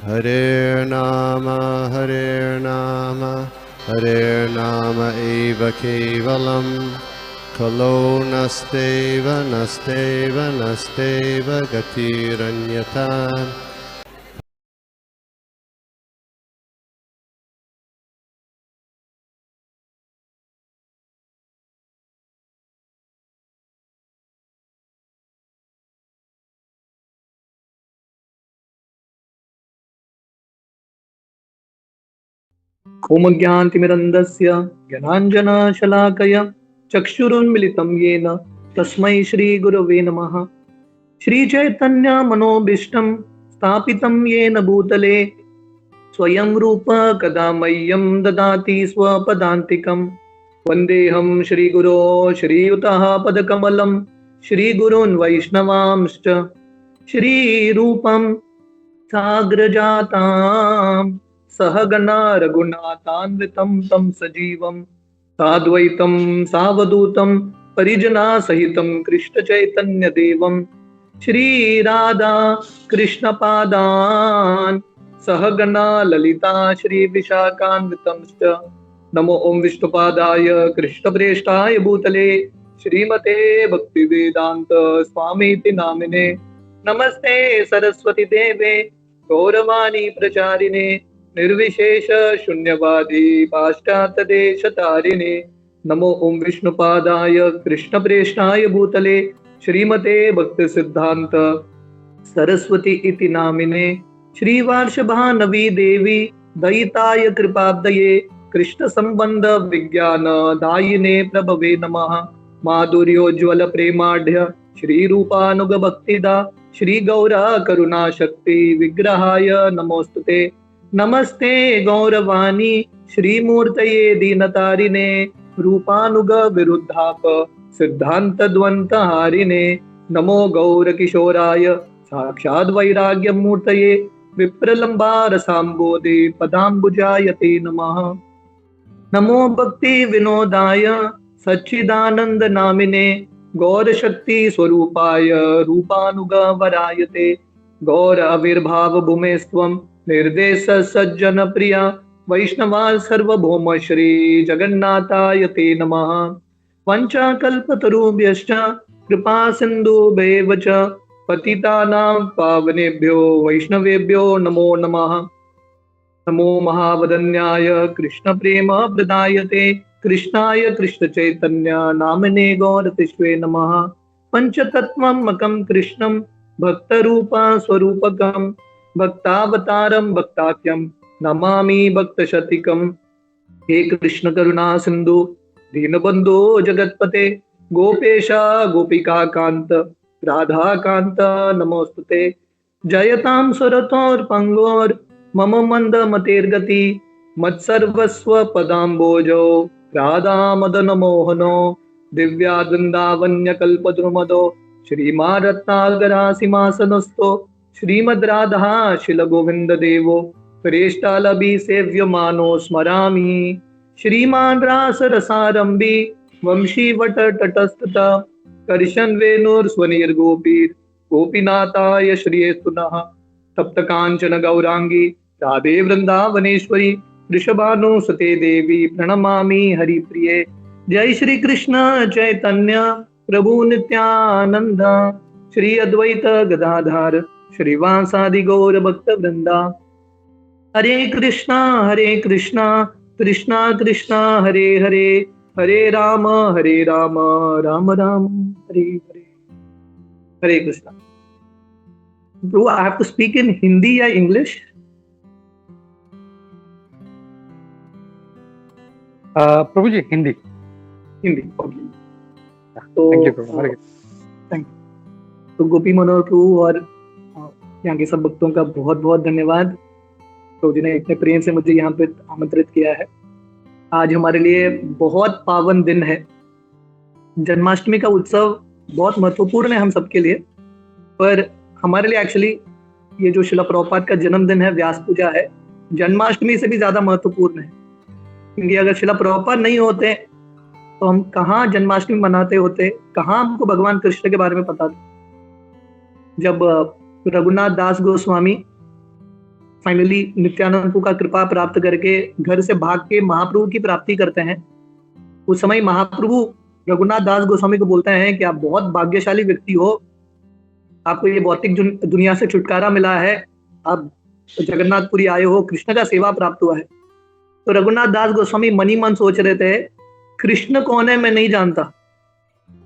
Hare Nama Hare Nama eva kevalam Kalo nasteva nasteva nasteva gatiranyata. ओम ज्ञानतिमिरन्धस्य ज्ञानाञ्जनशलाकया चक्षुरुन्मिलितं येन तस्मै श्रीगुरवे नमः। श्रीचैतन्यमनोभीष्टं स्थापितं येन भूतले स्वयं रूप कदा मह्यं ददाति स्वपदान्तिकं। वन्देऽहं श्रीगुरो श्रीयुतः पदकमलं श्रीगुरून् वैष्णवांश्च श्रीरूपं साग्रजातां सहगणा रघुनाथान्वितं तं सजीवं साद्वैतं सावधूतं परिजनासहितं कृष्णचैतन्यदेवं श्रीराधा कृष्णपादान् सहगणा ललिता श्रीविशाखान्वितंश्च। नमो ओं विष्णुपादाय कृष्णप्रेष्ठाय भूतले श्रीमते भक्तिवेदान्त स्वामीति नामिने। नमस्ते सरस्वती देवे गौरवाणी प्रचारिणे निर्विशेष शून्यवादी पाश्चात्य देशतारिणे। नमो ओं विष्णुपादाय कृष्णप्रेष्ठाय भूतले श्रीमते भक्ति सिद्धांत सरस्वती इति नामिने। श्रीवार्षभानवी देवी दयिताय कृपाब्दये कृष्ण संबंध विज्ञान दायिने प्रभवे नमः। माधुर्योज्वल प्रेमाढ्य श्री रूपानुग भक्तिदा श्री गौरा करुणा शक्ति विग्रहाय नमोस्तुते। नमस्ते गौरवाणी श्रीमूर्तये दीनतारिणे रूपानुग विरुद्धाप सिद्धांत द्वंत हारिणे। नमो गौर किशोराय साक्षाद वैराग्य मूर्तये विप्रलंबार सांबोधि पदाम्बुजायते नमः। नमो भक्ति विनोदाय सच्चिदानंद नामिने गौर शक्ति स्वरूपाय रूपानुग वरायते। गौर आविर्भाव भूमेस्त्वं निर्देश सज्जन प्रिया वैष्णवा सर्वभौम श्री जगन्नाथाय ते नमः। वंचाकल्पतरुभ्यश्च कृपा सिन्धुभ्येव च पतितानां पावनेभ्यो वैष्णवेभ्यो नमो नमः। नमो महावदन्याय कृष्ण प्रेम प्रदायते कृष्णाय कृष्ण चैतन्य नामने गौरतिष्वे नमः। पंचतत्वमकं कृष्णं भक्तरूप स्वरूपकं भक्तावतारं भक्ताख्यं नमामि भक्तशतिकम्। हे कृष्ण करुणा सिंधु दीनबंधो जगतपते गोपेशा गोपिका कांत राधा कांत नमोस्तुते। जयतां सुरतोर पंगोर मम मंद मतेर्गति मत्सर्वस्व पदाम्बोजो राधा मदन मोहनो दिव्या वृंदावन्य कल्पद्रुमदो श्रीमा रत्नागरासिमासनस्थो श्रीमद् राधा शिल गोविंद देवो प्रेष्टालभि सेव्यमानो स्मरामि। श्रीमान रास रसारंभी वंशी वट तटस्थता कर्शन वेणुर स्वनिर गोपीर गोपीनाथाय श्रिये सुनः। तप्त कांचन गौरांगी राधे वृंदावनेश्वरी वृषभानुसुते देवी प्रणमामि हरिप्रिये। जय श्री कृष्ण चैतन्य प्रभु नित्यानंद श्री अद्वैत गदाधार श्रीवासादि गौर भक्त वृंदा। Hare Krishna Krishna Krishna Hare Hare Hare Ram Ram Ram Hare Hare. Hare Krishna. Bro, I have to speak in Hindi या English? प्रभु जी Hindi. Hindi, okay. Thank you प्रभु। Thank you. तो गोपी मनोहर प्रभु और यहाँ के सब भक्तों का बहुत बहुत धन्यवाद प्रभु जी ने इतने प्रेम से मुझे यहाँ पे आमंत्रित किया है। आज हमारे लिए बहुत पावन दिन है। जन्माष्टमी का उत्सव बहुत महत्वपूर्ण है हम सबके लिए, पर हमारे लिए एक्चुअली ये जो शिला प्रभुपाद का जन्मदिन है, व्यास पूजा है, जन्माष्टमी से भी ज्यादा महत्वपूर्ण है। क्योंकि अगर शिला प्रभुपाद नहीं होते तो हम कहाँ जन्माष्टमी मनाते होते, कहाँ हमको भगवान कृष्ण के बारे में पता था। जब रघुनाथ दास गोस्वामी फाइनली नित्यानंद प्रभु का कृपा प्राप्त करके घर से भाग के महाप्रभु की प्राप्ति करते हैं, उस समय महाप्रभु रघुनाथ दास गोस्वामी को बोलते हैं कि आप बहुत भाग्यशाली व्यक्ति हो, आपको ये भौतिक दुनिया से छुटकारा मिला है, आप जगन्नाथपुरी आए हो, कृष्ण का सेवा प्राप्त हुआ है। तो रघुनाथ दास गोस्वामी मन ही मन सोच रहे थे, कृष्ण कौन है मैं नहीं जानता,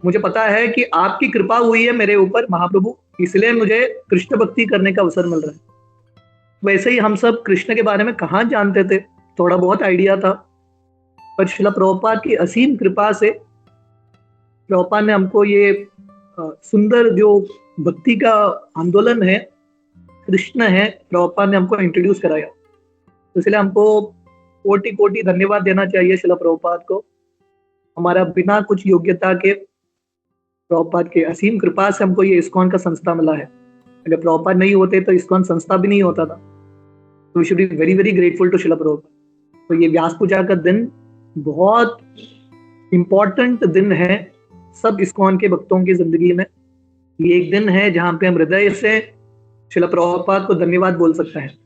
मुझे पता है कि आपकी कृपा हुई है मेरे ऊपर महाप्रभु, इसलिए मुझे कृष्ण भक्ति करने का अवसर मिल रहा है। वैसे ही हम सब कृष्ण के बारे में कहाँ जानते थे, थोड़ा बहुत आइडिया था, पर श्रील प्रभुपाद की असीम कृपा से प्रभुपाद ने हमको ये सुंदर जो भक्ति का आंदोलन है, कृष्ण है, प्रभुपाद ने हमको इंट्रोड्यूस कराया। तो इसलिए हमको कोटि कोटि धन्यवाद देना चाहिए श्रील प्रभुपाद को। हमारा बिना कुछ योग्यता के प्रभुपाद के असीम कृपा से हमको ये इस्कॉन का संस्था मिला है। अगर प्रभुपाद नहीं होते तो इस्कॉन संस्था भी नहीं होता था। तो we should be very very grateful to Srila Prabhupada. तो ये व्यास पूजा का दिन बहुत इम्पोर्टेंट दिन है सब इस्कॉन के भक्तों की जिंदगी में। ये एक दिन है जहाँ पे हम हृदय से श्रील प्रभुपाद को धन्यवाद बोल सकते हैं।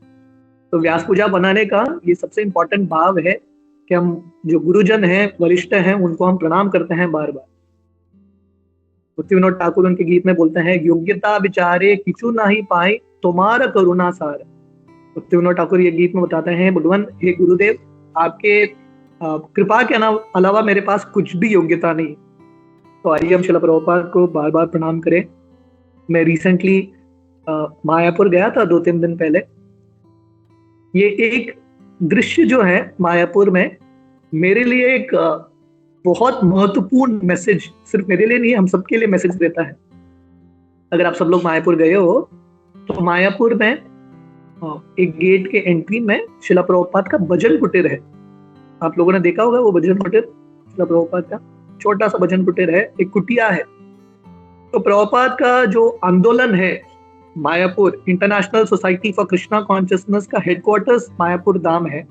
तो व्यास पूजा बनाने का ये सबसे इम्पोर्टेंट भाव है कि हम जो गुरुजन हैं, वरिष्ठ हैं, उनको हम प्रणाम करते हैं बार बार। भक्ति विनोद ठाकुर उनके गीत में बोलते हैं, योग्यता विचारे किचु नहीं पाए तुम्हारा करुणा सार। भक्ति विनोद ठाकुर ये गीत में बताते हैं, भगवान हे गुरुदेव, आपके कृपा के अलावा मेरे पास कुछ भी योग्यता नहीं। तो आइए हम श्रील प्रभुपाद को बार बार प्रणाम करें। मैं रिसेंटली मायापुर गया था 2-3 दिन पहले। ये एक दृश्य जो है मायापुर में मेरे लिए एक बहुत महत्वपूर्ण मैसेज, सिर्फ मेरे लिए नहीं, हम सबके लिए मैसेज देता है। अगर आप सब लोग मायापुर गए हो तो मायापुर में एक गेट के एंट्री में श्रील प्रभुपाद का भजन कुटीर है। आप लोगों ने देखा होगा वो भजन कुटीर, श्रील प्रभुपाद का छोटा सा भजन कुटीर है, एक कुटिया है। तो प्रभुपाद का जो आंदोलन है, Mayapur international society for Krishna consciousness का हेडक्वार्टर्स मायापुर धाम है।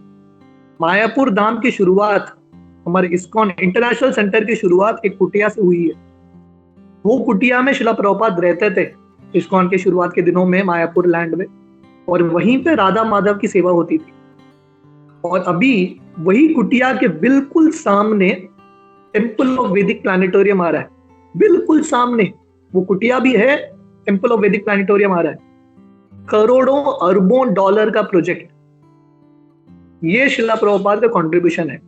मायापुर धाम की शुरुआत, हमारे इस्कॉन इंटरनेशनल सेंटर की शुरुआत एक कुटिया से हुई है। वो कुटिया में श्रील प्रभुपाद रहते थे इस्कॉन के शुरुआत के दिनों में मायापुर लैंड में, और वहीं पे राधा माधव की सेवा होती थी। और अभी वही कुटिया के बिल्कुल सामने टेम्पल ऑफ वैदिक प्लानिटोरियम आ रहा है। बिल्कुल सामने वो कुटिया भी है, टेम्पल ऑफ वैदिक प्लानिटोरियम आ रहा है। करोड़ों अरबों डॉलर का प्रोजेक्ट, ये श्रील प्रभुपाद का कंट्रीब्यूशन है।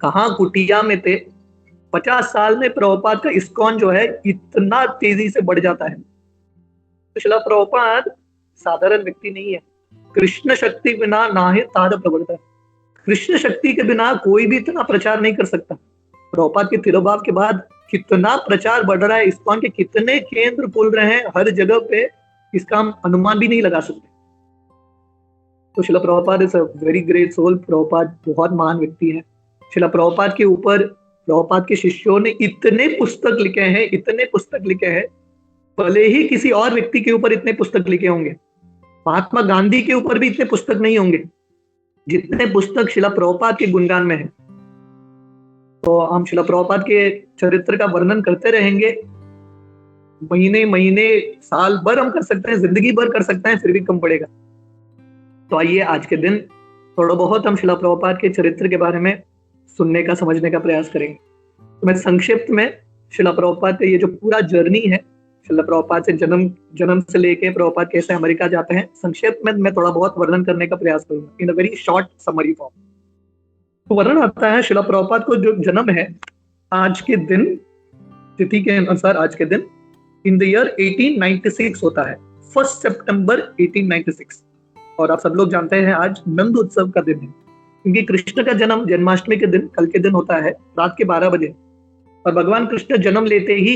कहाँ कुटिया में थे, 50 साल में प्रभुपाद का इस्कॉन जो है इतना तेजी से बढ़ जाता है। तो श्रील प्रभुपाद साधारण व्यक्ति नहीं है। कृष्ण शक्ति बिना ना ही तार प्रवर्तन, कृष्ण शक्ति के बिना कोई भी इतना प्रचार नहीं कर सकता। प्रभुपाद के तिरोभाव के बाद कितना प्रचार बढ़ रहा है, इस्कॉन के कितने केंद्र खुल रहे हैं हर जगह पे, इसका हम अनुमान भी नहीं लगा सकते। तो Srila Prabhupada is a very great soul. Prabhupada बहुत महान व्यक्ति है। श्रील प्रभुपाद के ऊपर प्रभुपाद के शिष्यों ने इतने पुस्तक लिखे हैं, इतने पुस्तक लिखे हैं, भले ही किसी और व्यक्ति के ऊपर इतने पुस्तक लिखे होंगे, महात्मा गांधी के ऊपर भी इतने पुस्तक नहीं होंगे जितने पुस्तक श्रील प्रभुपाद के गुणगान में है। तो हम श्रील प्रभुपाद के चरित्र का वर्णन करते रहेंगे, महीने महीने साल भर हम कर सकते हैं, जिंदगी भर कर सकते हैं, फिर भी कम पड़ेगा। तो आइए आज के दिन थोड़ा बहुत हम श्रील प्रभुपाद के चरित्र के बारे में सुनने का, समझने का प्रयास करेंगे। तो मैं संक्षिप्त में श्रील प्रभुपाद का ये जो पूरा जर्नी है, श्रील प्रभुपाद से जन्म से लेके प्रभुपाद कैसे अमेरिका जाते हैं, संक्षिप्त में मैं थोड़ा बहुत वर्णन करने का प्रयास करूंगा in a very short summary form. तो वर्णन आता है श्रील प्रभुपाद को जो जन्म है आज के दिन, तिथि के अनुसार आज के दिन इन द ईयर 1896 होता है, 1 सितंबर 1896। और आप सब लोग जानते हैं आज नंद उत्सव का दिन है, क्योंकि कृष्ण का जन्म जन्माष्टमी के दिन, कल के दिन होता है रात के 12 बजे। और भगवान कृष्ण जन्म लेते ही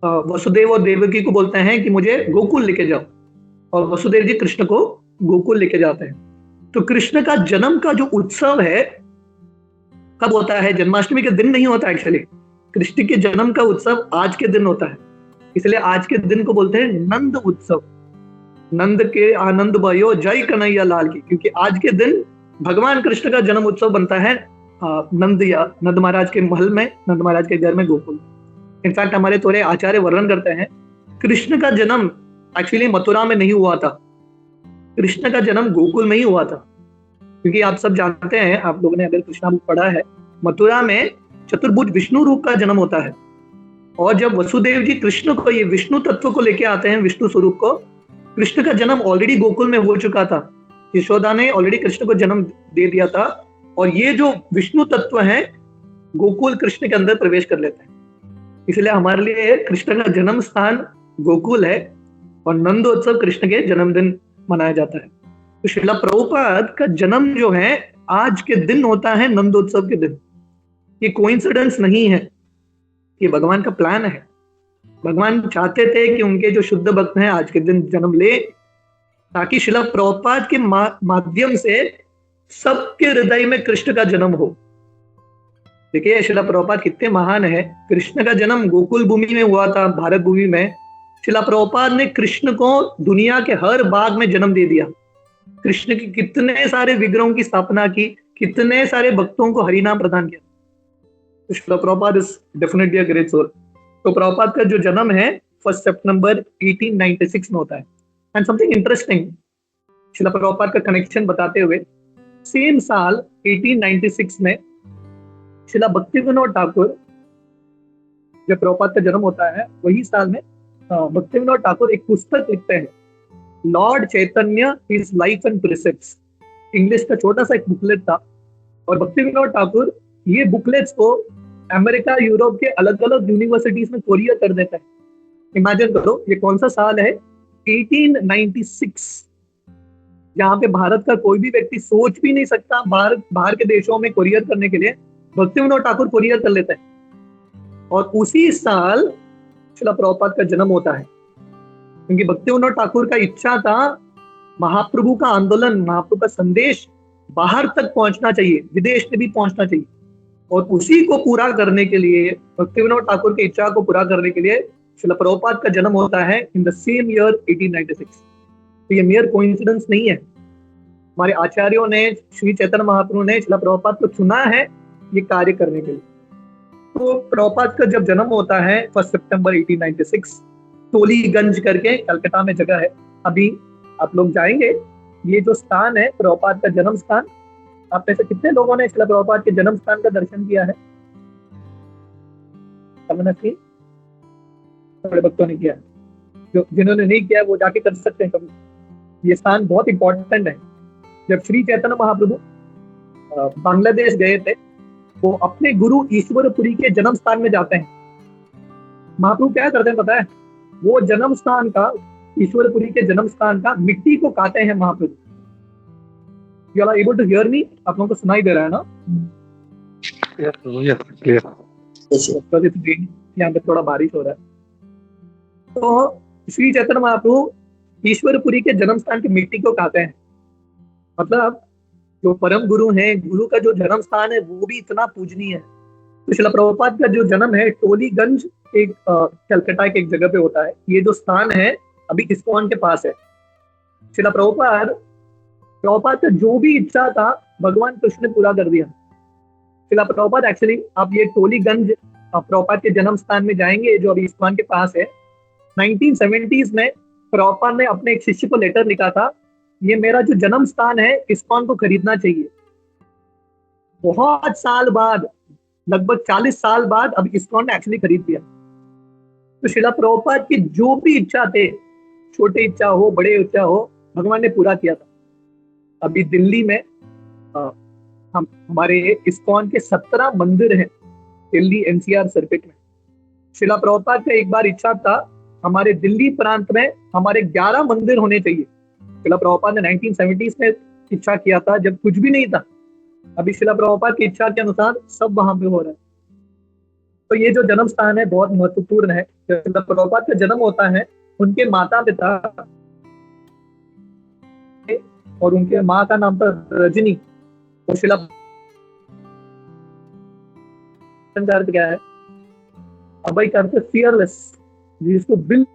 वसुदेव और देवकी को बोलते हैं कि मुझे गोकुल लेके जाओ, और वसुदेव जी कृष्ण को गोकुल लेके जाते हैं। तो कृष्ण का जन्म का जो उत्सव है कब होता है? जन्माष्टमी के दिन नहीं होता एक्चुअली, कृष्ण के जन्म का उत्सव आज के दिन होता है, इसलिए आज के दिन को बोलते हैं नंद उत्सव। नंद के आनंद भयो जय कन्हैया लाल की, क्योंकि आज के दिन भगवान कृष्ण का जन्म उत्सव बनता है नंद महाराज के महल में, नंद महाराज के घर में, गोकुल। इनफैक्ट हमारे थोड़े आचार्य वर्णन करते हैं कृष्ण का जन्म एक्चुअली मथुरा में नहीं हुआ था, कृष्ण का जन्म गोकुल में ही हुआ था, क्योंकि आप सब जानते हैं, आप लोगों ने अगर कृष्णा बुक पढ़ा है, मथुरा में चतुर्भुज विष्णु रूप का जन्म होता है। और जब वसुदेव जी कृष्ण को ये विष्णु तत्व को लेके आते हैं, विष्णु स्वरूप को, कृष्ण का जन्म ऑलरेडी गोकुल में हो चुका था। यशोदा ने ऑलरेडी कृष्ण को जन्म दे दिया था, और ये जो विष्णु तत्व है गोकुल कृष्ण के अंदर प्रवेश कर लेते हैं। इसलिए हमारे लिए कृष्ण का जन्म स्थान गोकुल है, और नंदोत्सव कृष्ण के जन्मदिन मनाया जाता है। तो श्रीला प्रभुपाद का जन्म जो है आज के दिन होता है, नंदोत्सव के दिन। ये कोइंसिडेंस नहीं है, ये भगवान का प्लान है। भगवान चाहते थे कि उनके जो शुद्ध भक्त हैं आज के दिन जन्म ले, ताकि श्रीला प्रभुपाद के माध्यम से सबके हृदय में कृष्ण का जन्म हो। देखिए श्रीला प्रभुपाद कितने महान है। कृष्ण का जन्म गोकुल भूमि में हुआ था, भारत भूमि में। श्रीला प्रभुपाद ने कृष्ण को दुनिया के हर भाग में जन्म दे दिया। कृष्ण के कितने सारे विग्रहों की स्थापना की, कितने सारे भक्तों को हरिनाम प्रदान किया। तो Srila Prabhupada is definitely a great soul. तो प्रभुपाद का जो जन्म है 1 सितंबर 1896 में होता है। And something interesting, Srila Prabhupada का कनेक्शन बताते हुए, सेम साल 1896 में श्रीला भक्तिविनोद ठाकुर, जब प्रभुपाद का जन्म होता है वही साल में भक्तिविनोद ठाकुर एक पुस्तक लिखते हैं, lord Chaitanya his life and precepts. English का छोटा सा एक बुकलेट था, और भक्तिविनोद ठाकुर ये बुकलेट्स को अमेरिका, यूरोप के अलग अलग यूनिवर्सिटीज में कोरियर कर देता है। इमेजिन करो ये कौन सा साल है, 1896, जहां पे भारत का कोई भी व्यक्ति सोच भी नहीं सकता बाहर के देशों में कोरियर करने के लिए, भक्तिविनोद ठाकुर कोरियर कर लेता है। और उसी साल श्रीला प्रभुपाद का जन्म होता है, क्योंकि भक्तिविनोद ठाकुर का इच्छा था महाप्रभु का आंदोलन, महाप्रभु का संदेश बाहर तक पहुंचना चाहिए, विदेश में भी पहुंचना चाहिए। और उसी को पूरा करने के लिए, भक्तिविनोद ठाकुर की इच्छा को पूरा करने के लिए श्रीला प्रभुपाद का जन्म होता है इन द सेम ईयर 1896। तो ये मेयर कोइंसिडेंस नहीं है। हमारे आचार्यों ने, श्री चैतन्य महाप्रभु ने श्रीला प्रभुपाद को चुना है ये कार्य करने के लिए। तो प्रभुपाद का जब जन्म होता है 1 सितंबर 1896, टोलीगंज करके कलकत्ता में जगह है। अभी आप लोग जाएंगे, ये जो स्थान है प्रभुपाद का जन्म स्थान, आप में से कितने लोगों ने श्रीला प्रभुपाद के जन्म स्थान का दर्शन किया है? बड़े भक्तों ने किया। जो जिन्होंने नहीं किया वो जाके कर सकते हैं कभी। ये स्थान बहुत इंपॉर्टेंट है। जब श्री चैतन्य महाप्रभु बांग्लादेश गए थे, वो अपने गुरु ईश्वरपुरी के जन्म स्थान में जाते हैं। महाप्रभु क्या करते हैं पता है? वो जन्म स्थान का, ईश्वरपुरी के जन्म स्थान का मिट्टी को काटे हैं Mahaprabhu. You are able to hear me? आप लोगों को सुनाई दे रहा है ना? यहाँ पे थोड़ा बारिश हो रहा है। तो श्री चैतन्य महाप्रभु ईश्वरपुरी के जन्म स्थान की मिट्टी को काटे हैं। मतलब जो परम गुरु हैं, गुरु का जो जन्म स्थान है वो भी इतना पूजनीय है। तो श्रीला प्रभुपाद का जो जन्म है टोलीगंज एक कलकत्ता के एक जगह पे होता है। ये जो स्थान है अभी इस्कॉन के पास है। श्रीला प्रभुपाद का जो भी इच्छा था भगवान कृष्ण ने पूरा कर दिया। श्रीला प्रभुपाद एक्चुअली, आप ये टोलीगंज प्रभुपाद के जन्म स्थान में जाएंगे जो अभी इस्कॉन के पास है। 1970s में प्रभुपाद ने अपने एक शिष्य को लेटर लिखा था, ये मेरा जो जन्म स्थान है इस्कॉन को खरीदना चाहिए। बहुत साल बाद, लगभग 40 साल बाद अब इस्कॉन ने एक्चुअली खरीद लिया। तो श्रीला प्रभुपाद की जो भी इच्छा थे, छोटे इच्छा हो, बड़े इच्छा हो, भगवान ने पूरा किया था। अभी दिल्ली में हमारे इस्कॉन के 17 मंदिर हैं, दिल्ली एनसीआर सर्किट में। श्रीला प्रभुपाद का एक बार इच्छा था हमारे दिल्ली प्रांत में हमारे 11 मंदिर होने चाहिए। श्रीला प्रभुपाद ने 1970s में इच्छा किया था, जब कुछ भी नहीं था। अभी श्रीला प्रभुपाद की इच्छा के अनुसार सब वहां पे हो रहा है। तो ये जो जन्म स्थान है बहुत महत्वपूर्ण है। जब श्रीला प्रभुपाद का जन्म होता है, उनके माता पिता और उनके माँ का नाम था रजनी। तो श्रीला का अर्थ क्या है? अभय का अर्थ फियरलेस, जिसको बिल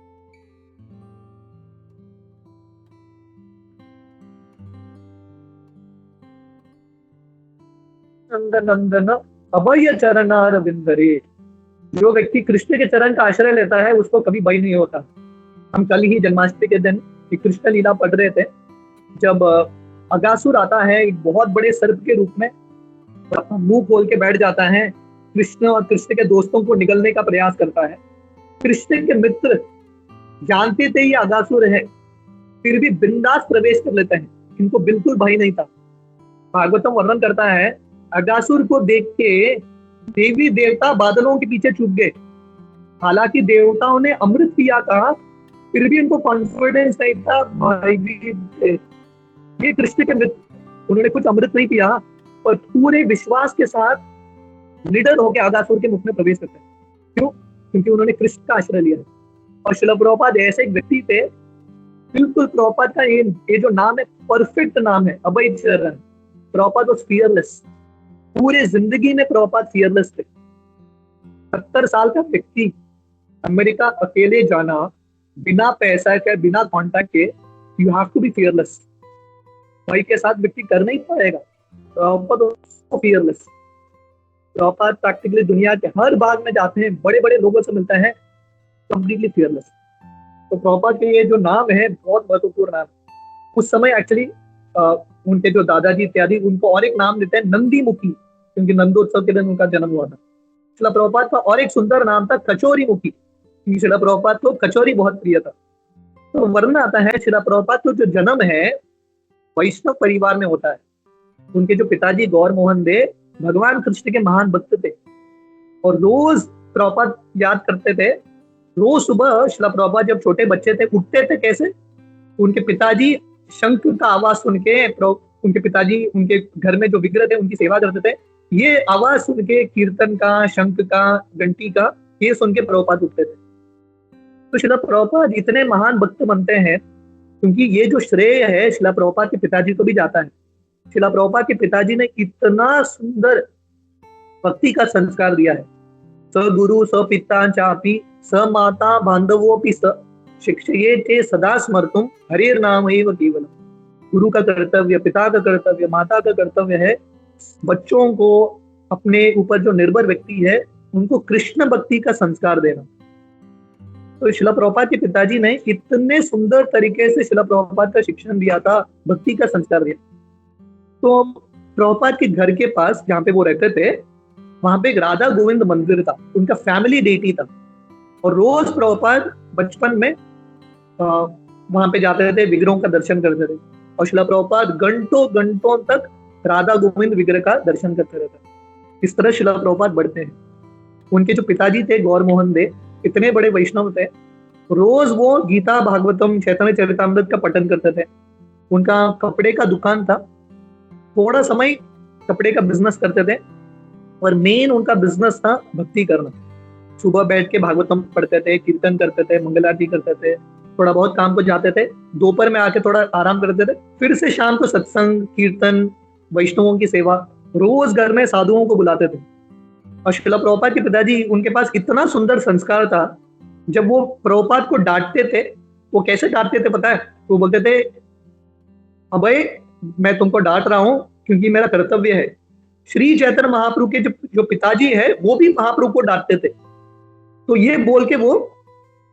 नंदन अभय चरणार बिंदरे। जो व्यक्ति कृष्ण के चरण का आश्रय लेता है उसको कभी भय नहीं होता। हम कल ही जन्माष्टमी के दिन कृष्ण लीला पढ़ रहे थे। जब अगासुर आता है एक बहुत बड़े सर्प के रूप में, और अपना मुंह खोल के बैठ जाता है, कृष्ण और कृष्ण के दोस्तों को निगलने का प्रयास करता है। कृष्ण के मित्र जानते थे ये अगासुर है, फिर भी बिंदास प्रवेश कर लेते हैं, इनको बिल्कुल भय नहीं था। भागवतम वर्णन करता है, अगासुर को देख के देवी देवता बादलों के पीछे छुप गए। हालांकि देवताओं ने अमृत पिया था, फिर भी उनको कॉन्फिडेंस नहीं था, भयभीत थे। ये कृष्ण के मित्र, उन्होंने कुछ अमृत नहीं पिया और पूरे विश्वास के साथ निडर होकर अगासुर के मुख में प्रवेश करते हैं। क्यों? क्योंकि उन्होंने कृष्ण का आश्रय लिया है। और श्रील प्रभुपाद ऐसे एक व्यक्ति थे, बिल्कुल प्रभुपाद का ये जो नाम है परफेक्ट नाम है, अभय चरण। प्रभुपाद वाज फियरलेस, पूरे जिंदगी में प्रभुपाद फियरलेस थे। 70 साल का व्यक्ति अमेरिका अकेले जाना, बिना पैसा के, बिना कॉन्टैक्ट के, you have to be fearless. भाई के साथ व्यक्ति कर नहीं पाएगा। प्रभुपाद फियरलेस। प्रभुपाद प्रैक्टिकली दुनिया के हर भाग में जाते हैं, बड़े बड़े लोगों से मिलते हैं, कंप्लीटली फियरलेस। तो प्रभुपाद के ये जो नाम है बहुत महत्वपूर्ण नाम है। उस समय एक्चुअली उनके जो दादाजी इत्यादि उनको और एक नाम देते हैं नंदी मुखी, क्योंकि नंदोत्सव के दिन उनका जन्म हुआ था। शिला प्रभुपाद का और एक सुंदर नाम था कचोरी मुखी, क्योंकि शिला प्रभुपाद को कचोरी बहुत प्रिय था। तो वर्णन आता है शिला प्रभुपाद को जो जन्म है वैष्णव परिवार में होता है। उनके जो पिताजी गौर मोहन दे भगवान कृष्ण के महान भक्त थे, और रोज प्रभुपाद याद करते थे। रोज सुबह शिला प्रभुपाद जब छोटे बच्चे थे उठते थे कैसे, उनके पिताजी शंख का आवाज सुन के, उनके पिताजी उनके घर में जो विग्रह थे उनकी सेवा करते थे, ये आवाज सुन के कीर्तन का, शंख का, घंटी का, ये सुन के प्रभुपाद उठते थे। तो शिला प्रभुपाद इतने महान भक्त बनते हैं क्योंकि ये जो श्रेय है शिला प्रभुपाद के पिताजी को भी जाता है। शिला प्रभुपाद के पिताजी ने इतना सुंदर भक्ति का संस्कार दिया है। स गुरु स पिता चापि स माता बांधवोपि स शिक्षयेते सदा स्मर्तुम हरेर नाम एव केवलम। गुरु का कर्तव्य, पिता का कर्तव्य, माता का कर्तव्य है बच्चों को, अपने ऊपर जो निर्भर व्यक्ति है उनको कृष्ण भक्ति का संस्कार देना। तो शिला प्रभुपाद के पिताजी ने इतने सुंदर तरीके से शिला प्रभुपाद का शिक्षण दिया था, भक्ति का संस्कार दिया। तो प्रभुपाद के घर के पास जहाँ पे वो रहते थे, वहां पे एक राधा गोविंद मंदिर था, उनका फैमिली डेटी था। और रोज प्रभुपाद बचपन में वहां पे जाते थे, विग्रहों का दर्शन करते थे, और शिला प्रभुपाद घंटों घंटों तक राधा गोविंद विग्रह का दर्शन करते रहते। इस तरह शिला प्रभुपाद बढ़ते हैं। उनके जो पिताजी थे गौर मोहन दे, इतने बड़े वैष्णव थे, रोज वो गीता, भागवतम, चैतन्य चरितामृत का पठन करते थे। उनका कपड़े का दुकान था, थोड़ा समय कपड़े का बिजनेस करते थे, और मेन उनका बिजनेस था भक्ति करना। सुबह बैठ के भागवतम पढ़ते थे, कीर्तन करते थे, मंगल आरती करते थे, थोड़ा बहुत काम को जाते थे, दोपहर में आके थोड़ा आराम करते थे, फिर से शाम को सत्संग, कीर्तन, वैष्णवों की सेवा, रोज घर में साधुओं को बुलाते थे। और शिला प्रभुपाद के पिताजी, उनके पास इतना सुंदर संस्कार था, जब वो प्रभुपाद को डांटते थे, वो कैसे डांटते थे पता है? वो बोलते थे, अभय मैं तुमको डांट रहा हूं क्योंकि मेरा कर्तव्य है। श्री चैतन्य महाप्रभु के जो पिताजी है वो भी महाप्रभु को डांटते थे, तो ये बोल के वो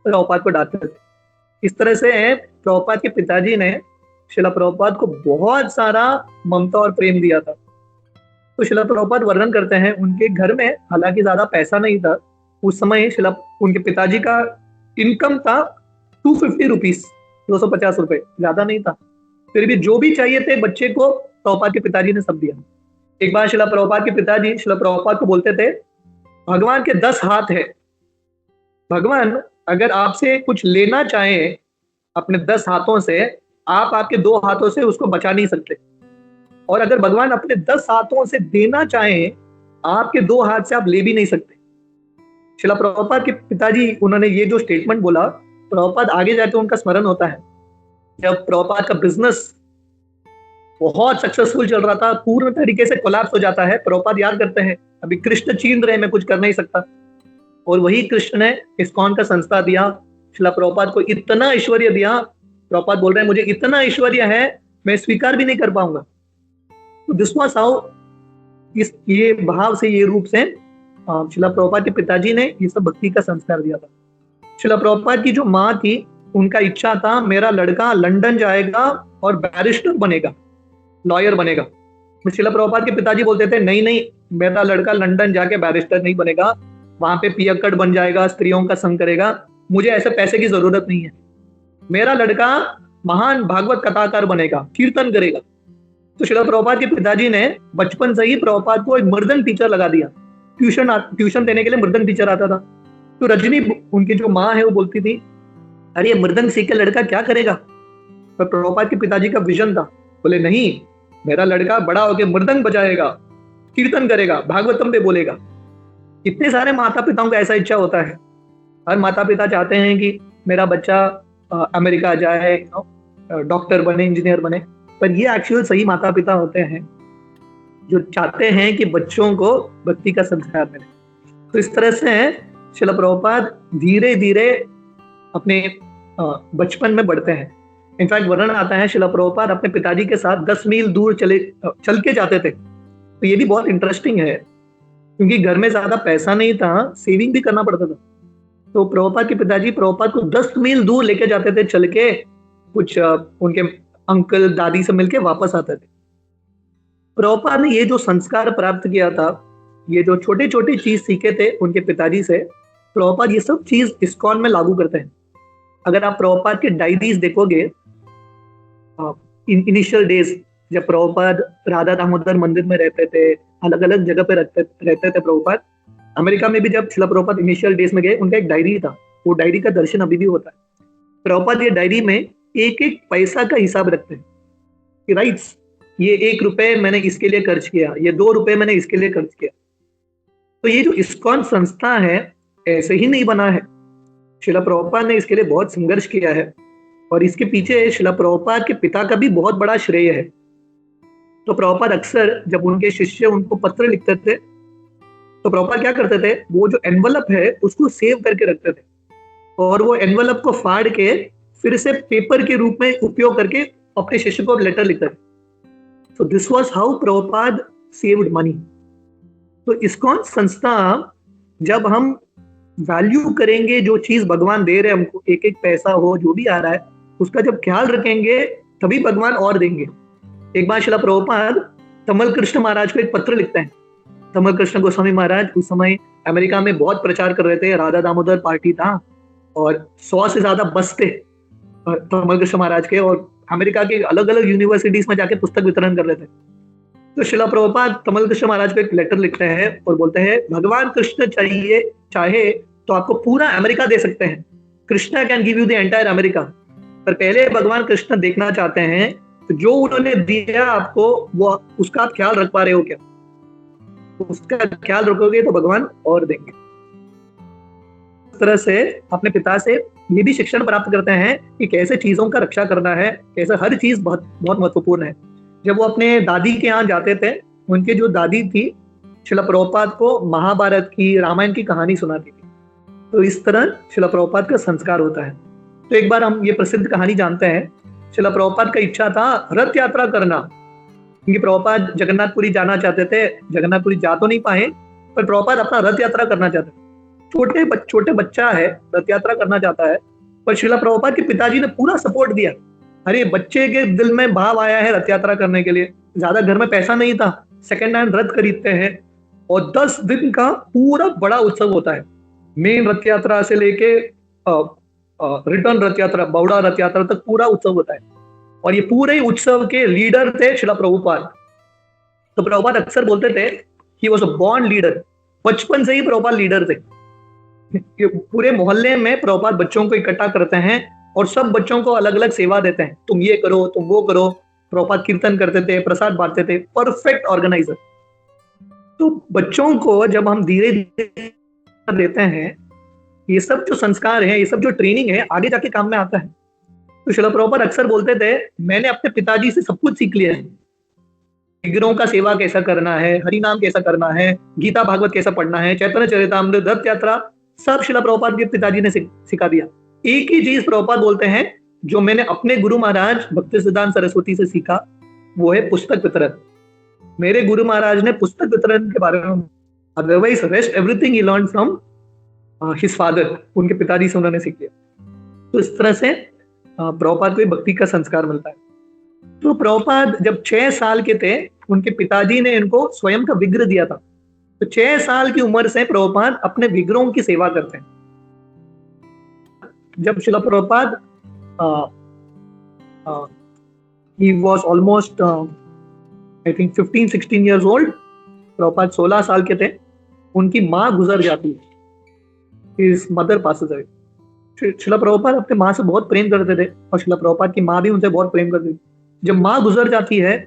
प्रभुपाद को डांटते थे। इस तरह से प्रभुपाद के पिताजी ने शिला प्रभुपाद को बहुत सारा ममता और प्रेम दिया था। तो शिला प्रभुपाद वर्णन करते हैं, उनके घर में हालांकि ज्यादा पैसा नहीं था उस समय। उनके पिताजी का इनकम था 250 रुपीज, 250 रुपए, ज्यादा नहीं था। फिर भी जो भी चाहिए थे बच्चे को, प्रभुपाद के पिताजी ने सब दिया। एक बार शिला प्रभुपाद के पिताजी शिला प्रभुपाद को बोलते थे, भगवान के 10 हाथ है, भगवान अगर आपसे कुछ लेना चाहे अपने 10 हाथों से, आप आपके 2 हाथों से उसको बचा नहीं सकते, और अगर भगवान अपने 10 हाथों से देना चाहे, आपके 2 हाथ से आप ले भी नहीं सकते। शिला प्रभुपाद के पिताजी, उन्होंने ये जो स्टेटमेंट बोला, प्रभुपाद आगे जाके उनका स्मरण होता है। जब प्रभुपाद का बिजनेस बहुत सक्सेसफुल चल रहा था, पूर्ण तरीके से कोलैप्स हो जाता है, प्रभुपाद याद करते हैं, अभी कृष्ण छीन रहे, मैं कुछ कर नहीं सकता, और वही कृष्ण ने इस्कॉन का संस्था दिया। शिला प्रभुपाद को इतना ऐश्वर्य दिया, प्रभुपाद बोल रहे हैं मुझे इतना ऐश्वर्य है मैं स्वीकार भी नहीं कर पाऊंगा। तो दिस वाज हाउ, ये भाव से, ये रूप से शिला प्रभुपाद के पिताजी ने ये सब भक्ति का संस्कार दिया था। शिला प्रभुपाद की जो माँ थी, उनका इच्छा था मेरा लड़का लंदन जाएगा और बैरिस्टर बनेगा, लॉयर बनेगा। श्रील प्रभुपाद के पिताजी बोलते थे नहीं नहीं, मेरा लड़का लंदन जाके बैरिस्टर नहीं बनेगा, वहां पे पियक्कड़ बन जाएगा, स्त्रियों का संग करेगा, मुझे ऐसे पैसे की जरूरत नहीं है, मेरा लड़का महान भागवत कथाकार बनेगा, कीर्तन करेगा। तो श्रील प्रभुपाद के पिताजी ने बचपन से ही प्रभुपाद को एक मृदंग टीचर लगा दिया, ट्यूशन देने के लिए मृदंग टीचर आता था। तो रजनी, उनकी जो माँ है, वो बोलती थी अरे ये मृदंग सीख के लड़का क्या करेगा। पर प्रभुपाद के पिताजी का विजन था, बोले नहीं, मेरा लड़का बड़ा होकर मृदंग बजाएगा, कीर्तन करेगा, भागवतम पे बोलेगा। इतने सारे माता पिताओं का ऐसा इच्छा होता है, हर माता पिता चाहते हैं कि मेरा बच्चा अमेरिका जाए, डॉक्टर बने, इंजीनियर बने, पर ये एक्चुअल सही माता पिता होते हैं जो चाहते हैं कि बच्चों को भक्ति का संस्कार मिले। तो इस तरह से श्रील प्रभुपाद धीरे धीरे अपने बचपन में बढ़ते हैं। इनफैक्ट वर्णन आता है श्रील प्रभुपाद अपने पिताजी के साथ 10 मील दूर चल के जाते थे। तो ये भी बहुत इंटरेस्टिंग है, क्योंकि घर में ज्यादा पैसा नहीं था, सेविंग भी करना पड़ता था। तो प्रभुपाद के पिताजी प्रभुपाद को 10 मील दूर लेके जाते थे चल के, कुछ उनके अंकल दादी से मिलके वापस आते थे। प्रभुपाद ने ये जो संस्कार प्राप्त किया था, ये जो छोटे छोटे चीज सीखे थे उनके पिताजी से, प्रभुपाद ये सब चीज इस्कॉन में लागू करते हैं। अगर आप प्रभुपाद के डायरीज देखोगे, इनिशियल डेज जब प्रभुपाद राधा दामोदर मंदिर में रहते थे, अलग अलग जगह पे रहते थे प्रभुपाद। अमेरिका में भी जब श्रील प्रभुपाद इनिशियल डेज में गए, उनका एक डायरी था, वो डायरी का दर्शन अभी भी होता है। प्रभुपाद ये डायरी में एक एक पैसा का हिसाब रखते हैं कि राइट्स, ये 1 रुपए मैंने इसके लिए खर्च किया, ये 2 रुपए मैंने इसके लिए खर्च किया। तो ये जो इस्कॉन संस्था है ऐसे ही नहीं बना है, श्रील प्रभुपाद ने इसके लिए बहुत संघर्ष किया है, और इसके पीछे श्रील प्रभुपाद के पिता का भी बहुत बड़ा श्रेय है। तो प्रभुपाद अक्सर जब उनके शिष्य उनको पत्र लिखते थे, तो प्रभुपाद क्या करते थे, वो जो एनवलप है उसको सेव करके रखते थे, और वो एनवलप को फाड़ के फिर से पेपर के रूप में उपयोग करके अपने शिष्य को लेटर लिखते थे। So this was how Prabhupada saved money. तो इस्कॉन संस्था, जब हम वैल्यू करेंगे जो चीज भगवान दे रहे हैं हमको, एक एक पैसा हो जो भी आ रहा है उसका जब ख्याल रखेंगे, तभी भगवान और देंगे। एक बार श्रील प्रभुपाद तमल कृष्ण महाराज को एक पत्र लिखते हैं। तमल कृष्ण गोस्वामी महाराज उस समय अमेरिका में बहुत प्रचार कर रहे थे, राधा दामोदर पार्टी था, और 100 से ज्यादा बस थे तमल कृष्ण महाराज के, और अमेरिका के अलग अलग यूनिवर्सिटीज में जाके पुस्तक वितरण कर रहे थे। तो श्रील प्रभुपाद तमल कृष्ण महाराज को एक लेटर लिखते हैं और बोलते हैं, भगवान कृष्ण चाहे तो आपको पूरा अमेरिका दे सकते हैं, Krishna can give you the entire America, पर पहले भगवान कृष्ण देखना चाहते हैं तो जो उन्होंने दिया आपको, वो उसका आप ख्याल रख पा रहे हो क्या? उसका ख्याल रखोगे तो भगवान और देंगे। इस तरह से अपने पिता से ये भी शिक्षण प्राप्त करते हैं कि कैसे चीजों का रक्षा करना है, कैसे हर चीज बहुत बहुत महत्वपूर्ण है। जब वो अपने दादी के यहाँ जाते थे, उनके जो दादी थी श्रील प्रभुपाद को महाभारत की, रामायण की कहानी सुनाती थी। तो इस तरह श्रील प्रभुपाद का संस्कार होता है। तो एक बार हम ये प्रसिद्ध कहानी जानते हैं, श्रील प्रभुपाद का इच्छा था रथ यात्रा करना, क्योंकि प्रभुपाद जगन्नाथपुरी जाना चाहते थे। जगन्नाथपुरी जा तो नहीं पाए, पर प्रभुपाद अपना रथ यात्रा करना चाहते थे। छोटे बच्चा है, रथ यात्रा करना चाहता है, पर श्रील प्रभुपाद के पिताजी ने पूरा सपोर्ट दिया। अरे बच्चे के दिल में भाव आया है रथ यात्रा करने के लिए, ज्यादा घर में पैसा नहीं था, सेकेंड हैंड रथ खरीदते हैं, और 10 दिन का पूरा बड़ा उत्सव होता है। मेन रथ यात्रा से लेके रिटर्न रथ यात्रा, बौड़ा रथ यात्रा तक पूरा उत्सव होता है, और ये पूरे उत्सव के लीडर थे श्रील प्रभुपाद। तो प्रभुपाद अक्सर बोलते थे he was a born leader, बचपन से ही प्रभुपाद लीडर थे। पूरे मोहल्ले में प्रभुपाद बच्चों को इकट्ठा करते हैं और सब बच्चों को अलग अलग सेवा देते हैं, तुम ये करो, तुम वो करो। प्रभुपाद कीर्तन करते थे, प्रसाद बांटते थे, परफेक्ट ऑर्गेनाइजर। तो बच्चों को जब हम धीरे धीरे देते हैं, ये सब जो संस्कार है, ये सब जो ट्रेनिंग है, आगे जाके काम में आता है। तो श्रील प्रभुपाद अक्सर बोलते थे, मैंने अपने पिताजी से सब कुछ सीख लिया है, विग्रहों का सेवा कैसा करना है, हरि नाम कैसा करना है, गीता भागवत कैसा पढ़ना है, चैतन्य चरितामृत, रथ यात्रा, सब श्रील प्रभुपाद के पिताजी ने सिखा दिया। एक ही चीज प्रभुपाद बोलते हैं, जो मैंने अपने गुरु महाराज भक्ति सिद्धांत सरस्वती से सीखा, वो है पुस्तक वितरण। मेरे गुरु महाराज ने पुस्तक वितरण के बारे में, otherwise rest everything he learn from his father, उनके पिताजी से उन्होंने सीख लिया। तो इस तरह से प्रभुपाद को भक्ति का संस्कार मिलता है। तो प्रभुपाद जब 6 साल के थे, उनके पिताजी ने इनको स्वयं का विग्रह दिया था। तो 6 साल की उम्र से प्रभुपाद अपने विग्रहों की सेवा करते हैं। जब शिला Prabhupada he was almost I think 15-16 years old, Prabhupada 16 साल के थे, उनकी माँ गुजर जाती है। His mother passes away. शिला प्रभुपाद अपने माँ से बहुत प्रेम करते थे और शिला प्रभुपाद की माँ भी उनसे बहुत प्रेम करती थी। जब माँ गुजर जाती है,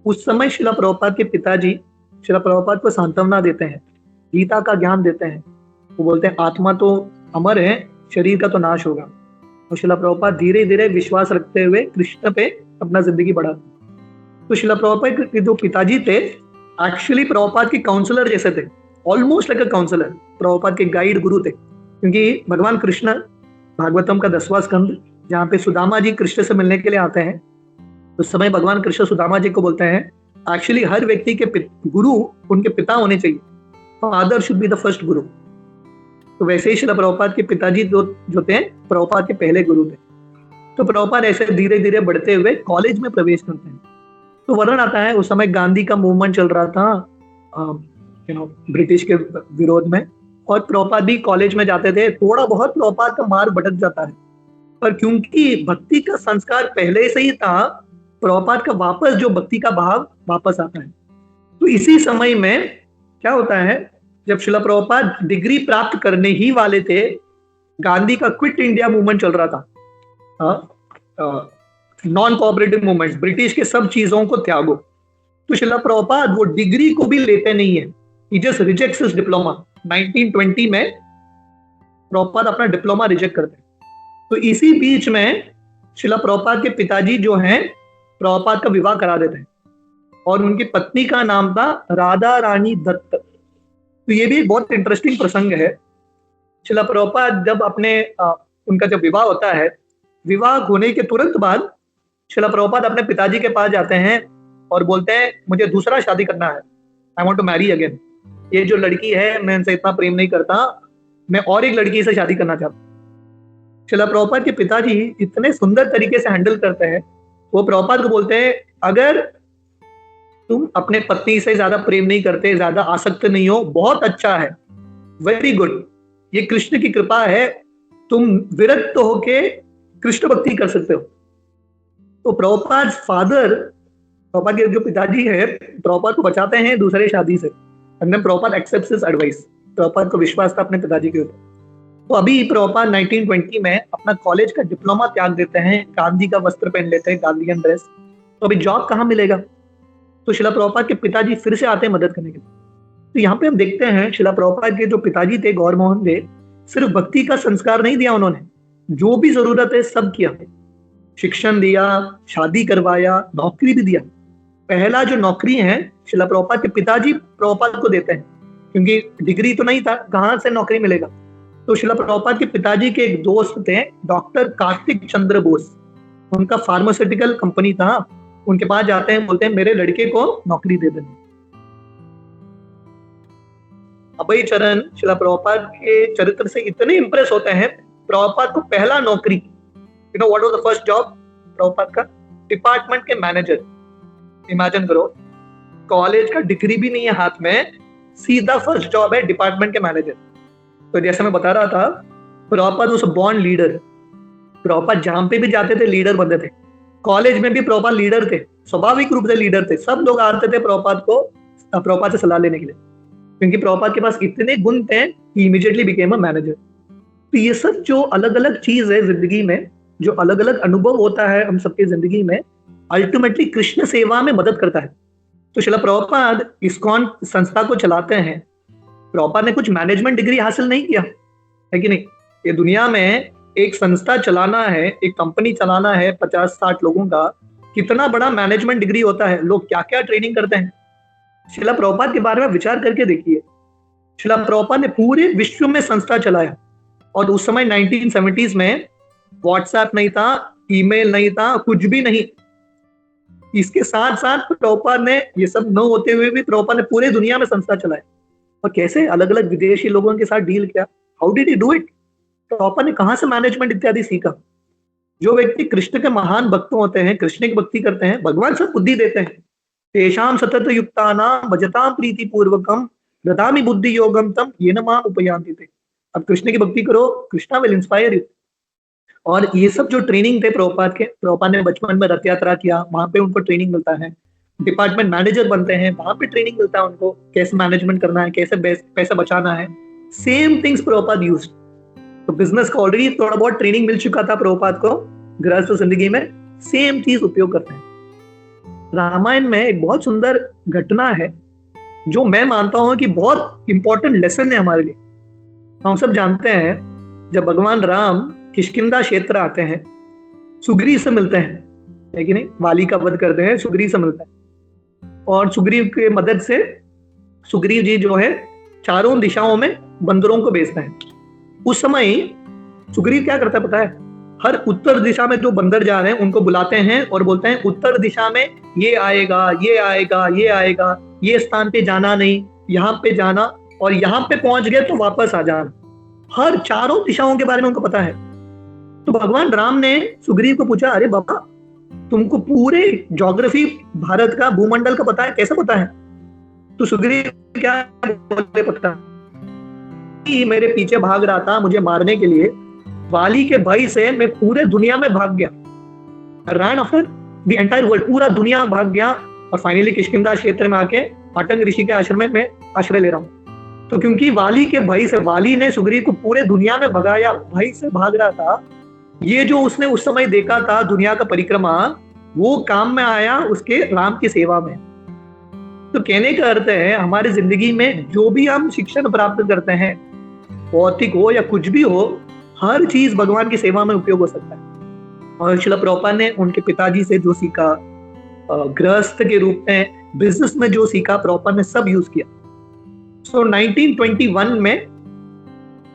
उस समय शिला प्रभुपाद के पिताजी शिला प्रभुपाद को सांत्वना देते हैं, गीता का ज्ञान देते हैं। वो बोलते हैं आत्मा तो अमर है, शरीर का तो नाश होगा। और शिला प्रभुपाद धीरे धीरे विश्वास रखते हुए कृष्ण पे अपना जिंदगी बढ़ाते। तो शिला प्रभुपाद के जो पिताजी थे एक्चुअली प्रभुपाद के काउंसलर जैसे थे, almost like a counsellor, Prabhupada के गाइड गुरु थे। क्योंकि भगवान कृष्ण भागवतम का 10वां स्कंद, जहाँ पे सुदामा जी कृष्ण से मिलने के लिए आते हैं, उस समय भगवान कृष्ण सुदामा जी को बोलते हैं एक्चुअली हर व्यक्ति के गुरु उनके पिता होने चाहिए, father should be the first गुरु। तो वैसे ही शिला प्रभुपाद के पिताजी जो थे प्रभुपाद के पहले गुरु थे। तो प्रभुपाद ऐसे धीरे धीरे बढ़ते हुए कॉलेज में प्रवेश करते हैं। तो वर्णन आता है उस समय गांधी का मूवमेंट चल रहा था ब्रिटिश के विरोध में, और प्रभुपाद भी कॉलेज में जाते थे। थोड़ा बहुत प्रभुपाद का मार्ग भटक जाता है, पर क्योंकि भक्ति का संस्कार पहले से ही था, प्रभुपाद का वापस जो भक्ति का भाव वापस आता है। तो इसी समय में क्या होता है, जब शिला प्रभुपाद डिग्री प्राप्त करने ही वाले थे, गांधी का क्विट इंडिया मूवमेंट चल रहा था, नॉन कोऑपरेटिव मूवमेंट, ब्रिटिश के सब चीजों को त्यागो। तो शिला प्रभुपाद वो डिग्री को भी लेते नहीं है, ही जस्ट रिजेक्ट्स हिज डिप्लोमा। 1920 में प्रभुपाद अपना डिप्लोमा रिजेक्ट करते हैं। तो इसी बीच में शिला प्रभुपाद के पिताजी जो हैं प्रभुपाद का विवाह करा देते हैं, और उनकी पत्नी का नाम था राधा रानी दत्त। तो ये भी एक बहुत इंटरेस्टिंग प्रसंग है। शिला प्रभुपाद जब उनका जब विवाह होता है, विवाह होने के तुरंत बाद शिला प्रभुपाद अपने पिताजी के पास जाते हैं और बोलते हैं मुझे दूसरा शादी करना है, I want to marry again. ये जो लड़की है मैं इनसे इतना प्रेम नहीं करता, मैं और एक लड़की से शादी करना चाहता हूँ। शिला प्रभुपाद के पिताजी इतने सुंदर तरीके से हैंडल करते हैं, वो प्रभुपाद को बोलते हैं अगर तुम अपने पत्नी से ज्यादा प्रेम नहीं करते, ज्यादा आसक्त नहीं हो, बहुत अच्छा है, वेरी गुड, ये कृष्ण की कृपा है, तुम विरक्त होके कृष्ण भक्ति कर सकते हो। तो प्रभुपाद प्रभुपाद के जो पिताजी है प्रभुपाद को बचाते हैं दूसरे शादी से, and then Prabhupada accepts his advice. Prabhupada को विश्वास था अपने पिताजी के ऊपर। तो अभी प्रभुपाद 1920 में अपना कॉलेज का डिप्लोमा त्याग देते हैं, गांधी का वस्त्र पहन लेते हैं, गांधीयन ड्रेस। तो अभी जॉब कहाँ मिलेगा? तो शिला प्रभुपाद के पिताजी फिर से आते हैं मदद करने के लिए। तो यहाँ पे हम देखते हैं शिला प्रभुपाद के जो पिताजी थे गौर मोहन दे, सिर्फ भक्ति का संस्कार नहीं दिया उन्होंने, जो भी जरूरत है सब किया, शिक्षण दिया, शादी करवाया, नौकरी भी दिया। पहला जो नौकरी है शिला प्रभुपाद के पिताजी प्रभुपाद को देते हैं, क्योंकि डिग्री तो नहीं था, कहाँ से नौकरी मिलेगा। तो शिला प्रभुपाद के पिताजी के एक दोस्त थे डॉक्टर कार्तिक चंद्र बोस, उनका फार्मास्यूटिकल कंपनी था। उनके पास जाते हैं, बोलते हैं मेरे लड़के को नौकरी दे देना। अभय चरण शिला प्रभुपाद के चरित्र से इतने इंप्रेस होते हैं, प्रभुपाद को पहला नौकरी, you know what was the first job Prabhupada का? डिपार्टमेंट के मैनेजर। इमेजिन करो, कॉलेज का डिग्री भी नहीं है हाथ में, सीधा फर्स्ट जॉब है डिपार्टमेंट के मैनेजर। तो जैसे मैं बता रहा था, Prabhupada was a born leader. Prabhupada जहां पे भी जाते थे लीडर बनते थे। कॉलेज में भी प्रभुपाद लीडर थे, स्वाभाविक रूप से लीडर थे। सब लोग आते थे प्रभुपाद से सलाह लेने के लिए, क्योंकि प्रभुपाद के पास इतने गुण थे, ही इमीडिएटली बिकेम अ मैनेजर। तो ये सब जो अलग अलग चीज है जिंदगी में, जो अलग अलग अनुभव होता है हम सबके जिंदगी में, अल्टीमेटली कृष्ण सेवा में मदद करता है। तो शिला प्रभुपाद इस्कॉन संस्था को चलाते हैं। प्रभुपाद ने कुछ मैनेजमेंट डिग्री हासिल नहीं किया है कि नहीं? ये दुनिया में एक संस्था चलाना है, एक कंपनी चलाना है 50-60 लोगों का, कितना बड़ा मैनेजमेंट डिग्री होता है, लोग क्या क्या ट्रेनिंग करते हैं। शिला प्रभुपाद के बारे में विचार करके देखिए, शिला प्रभुपाद ने पूरे विश्व में संस्था चलाया, और उस समय 1970s में व्हाट्सएप नहीं था, ईमेल नहीं था, कुछ भी नहीं। इसके साथ साथ प्रभुपाद ने ये सब न होते हुए भी प्रभुपाद ने पूरे दुनिया में संस्था चलाया, और कैसे अलग अलग विदेशी लोगों के साथ डील किया। How did he do it? Prabhupada ने कहां से मैनेजमेंट इत्यादि सीखा? जो व्यक्ति कृष्ण के महान भक्त होते हैं, कृष्ण की भक्ति करते हैं, भगवान सब बुद्धि देते हैं। तेषाम सतत युक्तानाम भजताम प्रीति पूर्वकम ददामि बुद्धि योगम तम येन माम उपयान्ति ते। अब कृष्ण की भक्ति करो, कृष्णा विल इंस्पायर यू। और ये सब जो ट्रेनिंग थे प्रभुपाद के, प्रभुपाद ने बचपन में रथ यात्रा किया, वहां पे उनको ट्रेनिंग मिलता है। डिपार्टमेंट मैनेजर बनते हैं, वहां पे ट्रेनिंग मिलता है उनको, कैसे मैनेजमेंट करना है, कैसे पैसा बचाना है। Same things Prabhupada used. तो बिजनेस का ऑलरेडी थोड़ा बहुत ट्रेनिंग मिल चुका था प्रभुपाद को, गृहस्थ जिंदगी में सेम चीज उपयोग करते हैं। रामायण में एक बहुत सुंदर घटना है जो मैं मानता हूं कि बहुत इंपॉर्टेंट लेसन है हमारे लिए। हम सब जानते हैं जब भगवान राम किष्किंधा क्षेत्र आते हैं, सुग्रीव से मिलते हैं, है कि नहीं, वाली का वध करते हैं, सुग्रीव से मिलते हैं। और सुग्रीव के मदद से सुग्रीव जी जो है चारों दिशाओं में बंदरों को भेजते हैं। उस समय सुग्रीव क्या करता है पता है? हर उत्तर दिशा में जो बंदर जा रहे हैं उनको बुलाते हैं और बोलते हैं उत्तर दिशा में ये आएगा, ये आएगा, ये आएगा, ये स्थान पे जाना नहीं, यहाँ पे जाना, और यहाँ पे पहुंच गए तो वापस आ जाना। हर चारों दिशाओं के बारे में उनको पता है। तो भगवान राम ने सुग्रीव को पूछा, अरे बाबा तुमको पूरे ज्योग्राफी भारत का, भूमंडल का पता है, कैसे पता है? तो सुग्रीव क्या बोले पता, मेरे पीछे भाग रहा था मुझे मारने के लिए, वाली के भय से मैं पूरे दुनिया में भाग गया, run after the entire world, पूरा दुनिया भाग गया, और फाइनली किष्किंधा क्षेत्र में आके अटंग ऋषि के आश्रम में मैं आश्रय ले रहा हूँ। तो क्योंकि वाली के भय से, वाली ने सुग्रीव को पूरे दुनिया में भगाया, भय से भाग रहा था, ये जो उसने उस समय देखा था दुनिया का परिक्रमा, वो काम में आया उसके राम की सेवा में। तो कहने का अर्थ है हमारी जिंदगी में जो भी हम शिक्षण प्राप्त करते हैं, भौतिक हो या कुछ भी हो, हर चीज भगवान की सेवा में उपयोग हो सकता है। और श्रील प्रभुपाद ने उनके पिताजी से जो सीखा, गृहस्थ के रूप में बिजनेस में जो सीखा, प्रभुपाद ने सब यूज किया। सो 1921 में,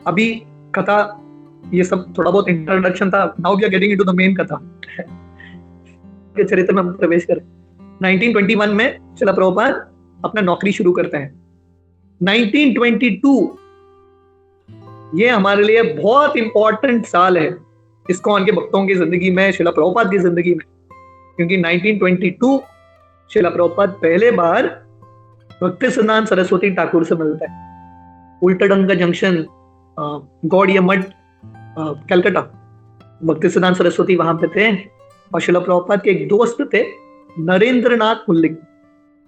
अभी कथा ये सब थोड़ा बहुत इंट्रोडक्शन था, now we are getting into the main कथा के चरित्र में हम प्रवेश करें। 1921 में श्रील प्रभुपाद अपना नौकरी शुरू करते हैं। 1922 ये हमारे लिए बहुत इंपॉर्टेंट साल है इस्कॉन के भक्तों की जिंदगी में, श्रील प्रभुपाद की जिंदगी में, क्योंकि 1922 श्रील प्रभुपाद पहले बार भक्तिसिद्धांत सरस्वती ठाकुर से मिलता है। उल्टाडंगा जंक्शन, गौड़िया मठ, कलकत्ता, भक्तिसिद्धांत सरस्वती वहां पे थे। और श्रील प्रभुपाद के एक दोस्त थे नरेंद्र नाथ मुल्लिक।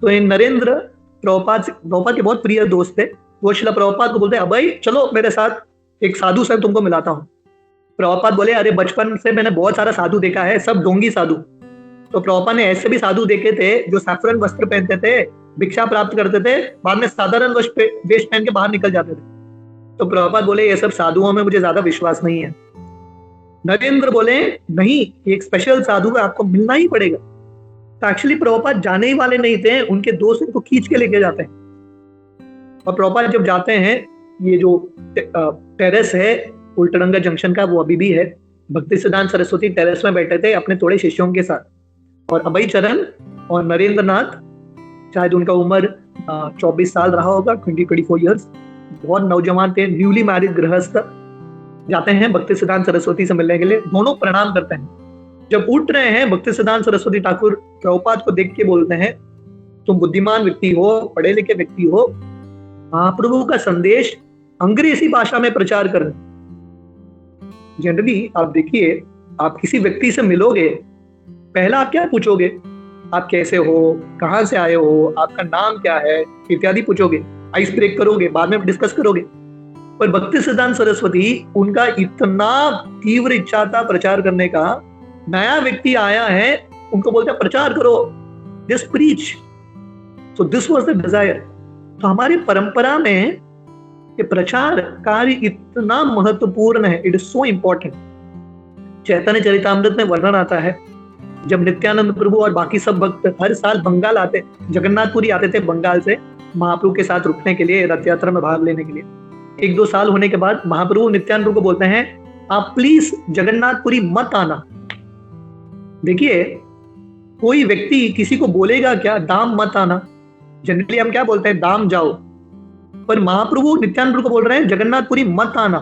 तो ये नरेंद्र प्रभुपाद के बहुत प्रिय दोस्त थे। वो श्रील प्रभुपाद को बोलते हैं, अबे चलो मेरे साथ, एक साधु से तुमको मिलाता हूँ। प्रभुपाद बोले, अरे बचपन से मैंने बहुत सारा साधु देखा है, सब ढोंगी साधु। तो प्रभुपाद ने ऐसे भी साधु देखे थे जो सैफरन वस्त्र पहनते थे, भिक्षा प्राप्त करते थे, बाद में साधारण वेश पहन के बाहर निकल जाते थे। तो प्रभुपाद बोले, ये सब साधुओं में मुझे ज्यादा विश्वास नहीं है। नरेंद्र बोले, नहीं, एक स्पेशल साधु है, आपको मिलना ही पड़ेगा। तो एक्चुअली प्रभुपाद जाने ही वाले नहीं थे, उनके दोस्त उनको खींच के लेके जाते हैं। और प्रभुपाद जब जाते हैं, ये जो टेरेस है उल्टाडंगा जंक्शन का, वो अभी भी है। भक्तिसिद्धांत सरस्वती टेरेस में बैठे थे अपने थोड़े शिष्यों के साथ। और अभय चरण और नरेंद्र नाथ, शायद उनका उम्र 24 साल रहा होगा, 24 ईयर्स, बहुत नौजवान थे, न्यूली मैरिड गृहस्थ, जाते हैं भक्तिसिद्धांत सरस्वती से मिलने के लिए। दोनों प्रणाम करते हैं। जब उठ रहे हैं, भक्तिसिद्धांत सरस्वती ठाकुर प्रभुपाद को देख के बोलते हैं, तुम बुद्धिमान व्यक्ति हो, पढ़े लिखे व्यक्ति हो, महाप्रभु का संदेश अंग्रेजी भाषा में प्रचार करना। जनरली आप देखिए, आप किसी व्यक्ति से मिलोगे, पहला आप क्या पूछोगे? आप कैसे हो, कहाँ से आए हो, आपका नाम क्या है, इत्यादि पूछोगे, आइस ब्रेक करोगे, बाद में डिस्कस करोगे। पर भक्तिसिद्धांत सरस्वती, उनका इतना तीव्र इच्छा था प्रचार करने का, नया व्यक्ति आया है, उनको बोलते हैं प्रचार करो, just preach. So this was the desire. तो हमारी परंपरा में ये प्रचार कार्य इतना महत्वपूर्ण है, इट इज सो इम्पोर्टेंट। चैतन्य चरितामृत में वर्णन आता है, जब नित्यानंद प्रभु और बाकी सब भक्त हर साल बंगाल आते, जगन्नाथपुरी आते थे बंगाल से महाप्रभु के साथ रुकने के लिए, रथ यात्रा में भाग लेने के लिए। 1-2 साल होने के बाद महाप्रभु नित्यानंद प्रभु को बोलते हैं, आप प्लीज जगन्नाथपुरी मत आना। देखिए, कोई व्यक्ति किसी को बोलेगा क्या, दाम मत आना। जनरली हम क्या बोलते हैं, दाम जाओ। पर महाप्रभु नित्यानंद प्रभु को बोल रहे हैं, जगन्नाथपुरी मत आना।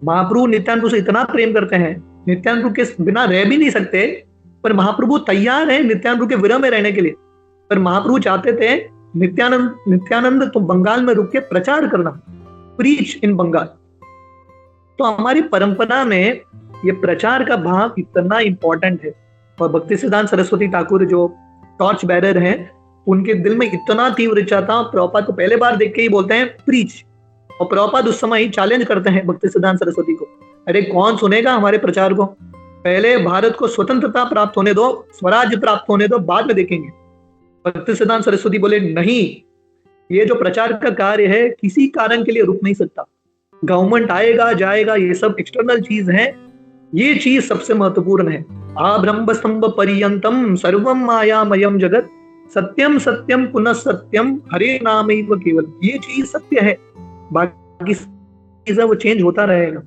महाप्रभु नित्यानंद प्रभु से इतना प्रेम करते हैं नित्यानंद प्रभु के बिना रह भी नहीं सकते, पर महाप्रभु तैयार है नित्यानंद प्रभु के विरह में रहने के लिए। पर महाप्रभु चाहते थे नित्यानंद तुम बंगाल में रुक के प्रचार करना, प्रीच इन बंगाल। तो हमारी परंपरा में ये प्रचार का भाव इतना इंपॉर्टेंट है। और भक्ति सिद्धांत सरस्वती ठाकुर जो टॉर्च बैरर हैं, उनके दिल में इतना तीव्र इच्छा था, प्रभुपाद को पहले बार देख के ही बोलते हैं प्रीच। और प्रभुपाद उस समय ही चैलेंज करते हैं भक्ति सिद्धांत सरस्वती को, अरे कौन सुनेगा हमारे प्रचार को, पहले भारत को स्वतंत्रता प्राप्त होने दो, स्वराज्य प्राप्त होने दो, बाद में देखेंगे। भक्ति सिद्धांत सरस्वती बोले नहीं, ये जो प्रचार का कार्य है किसी कारण के लिए रुक नहीं सकता। गवर्नमेंट आएगा जाएगा, ये सब एक्सटर्नल चीज है, ये चीज सबसे महत्वपूर्ण है। आ ब्रह्म स्तंभ पर्यंतम सर्वम मायामयम जगत सत्यम सत्यम पुनः सत्यम हरे नाम केवल। ये चीज सत्य है, बाकी चीजें वो चेंज होता रहेगा।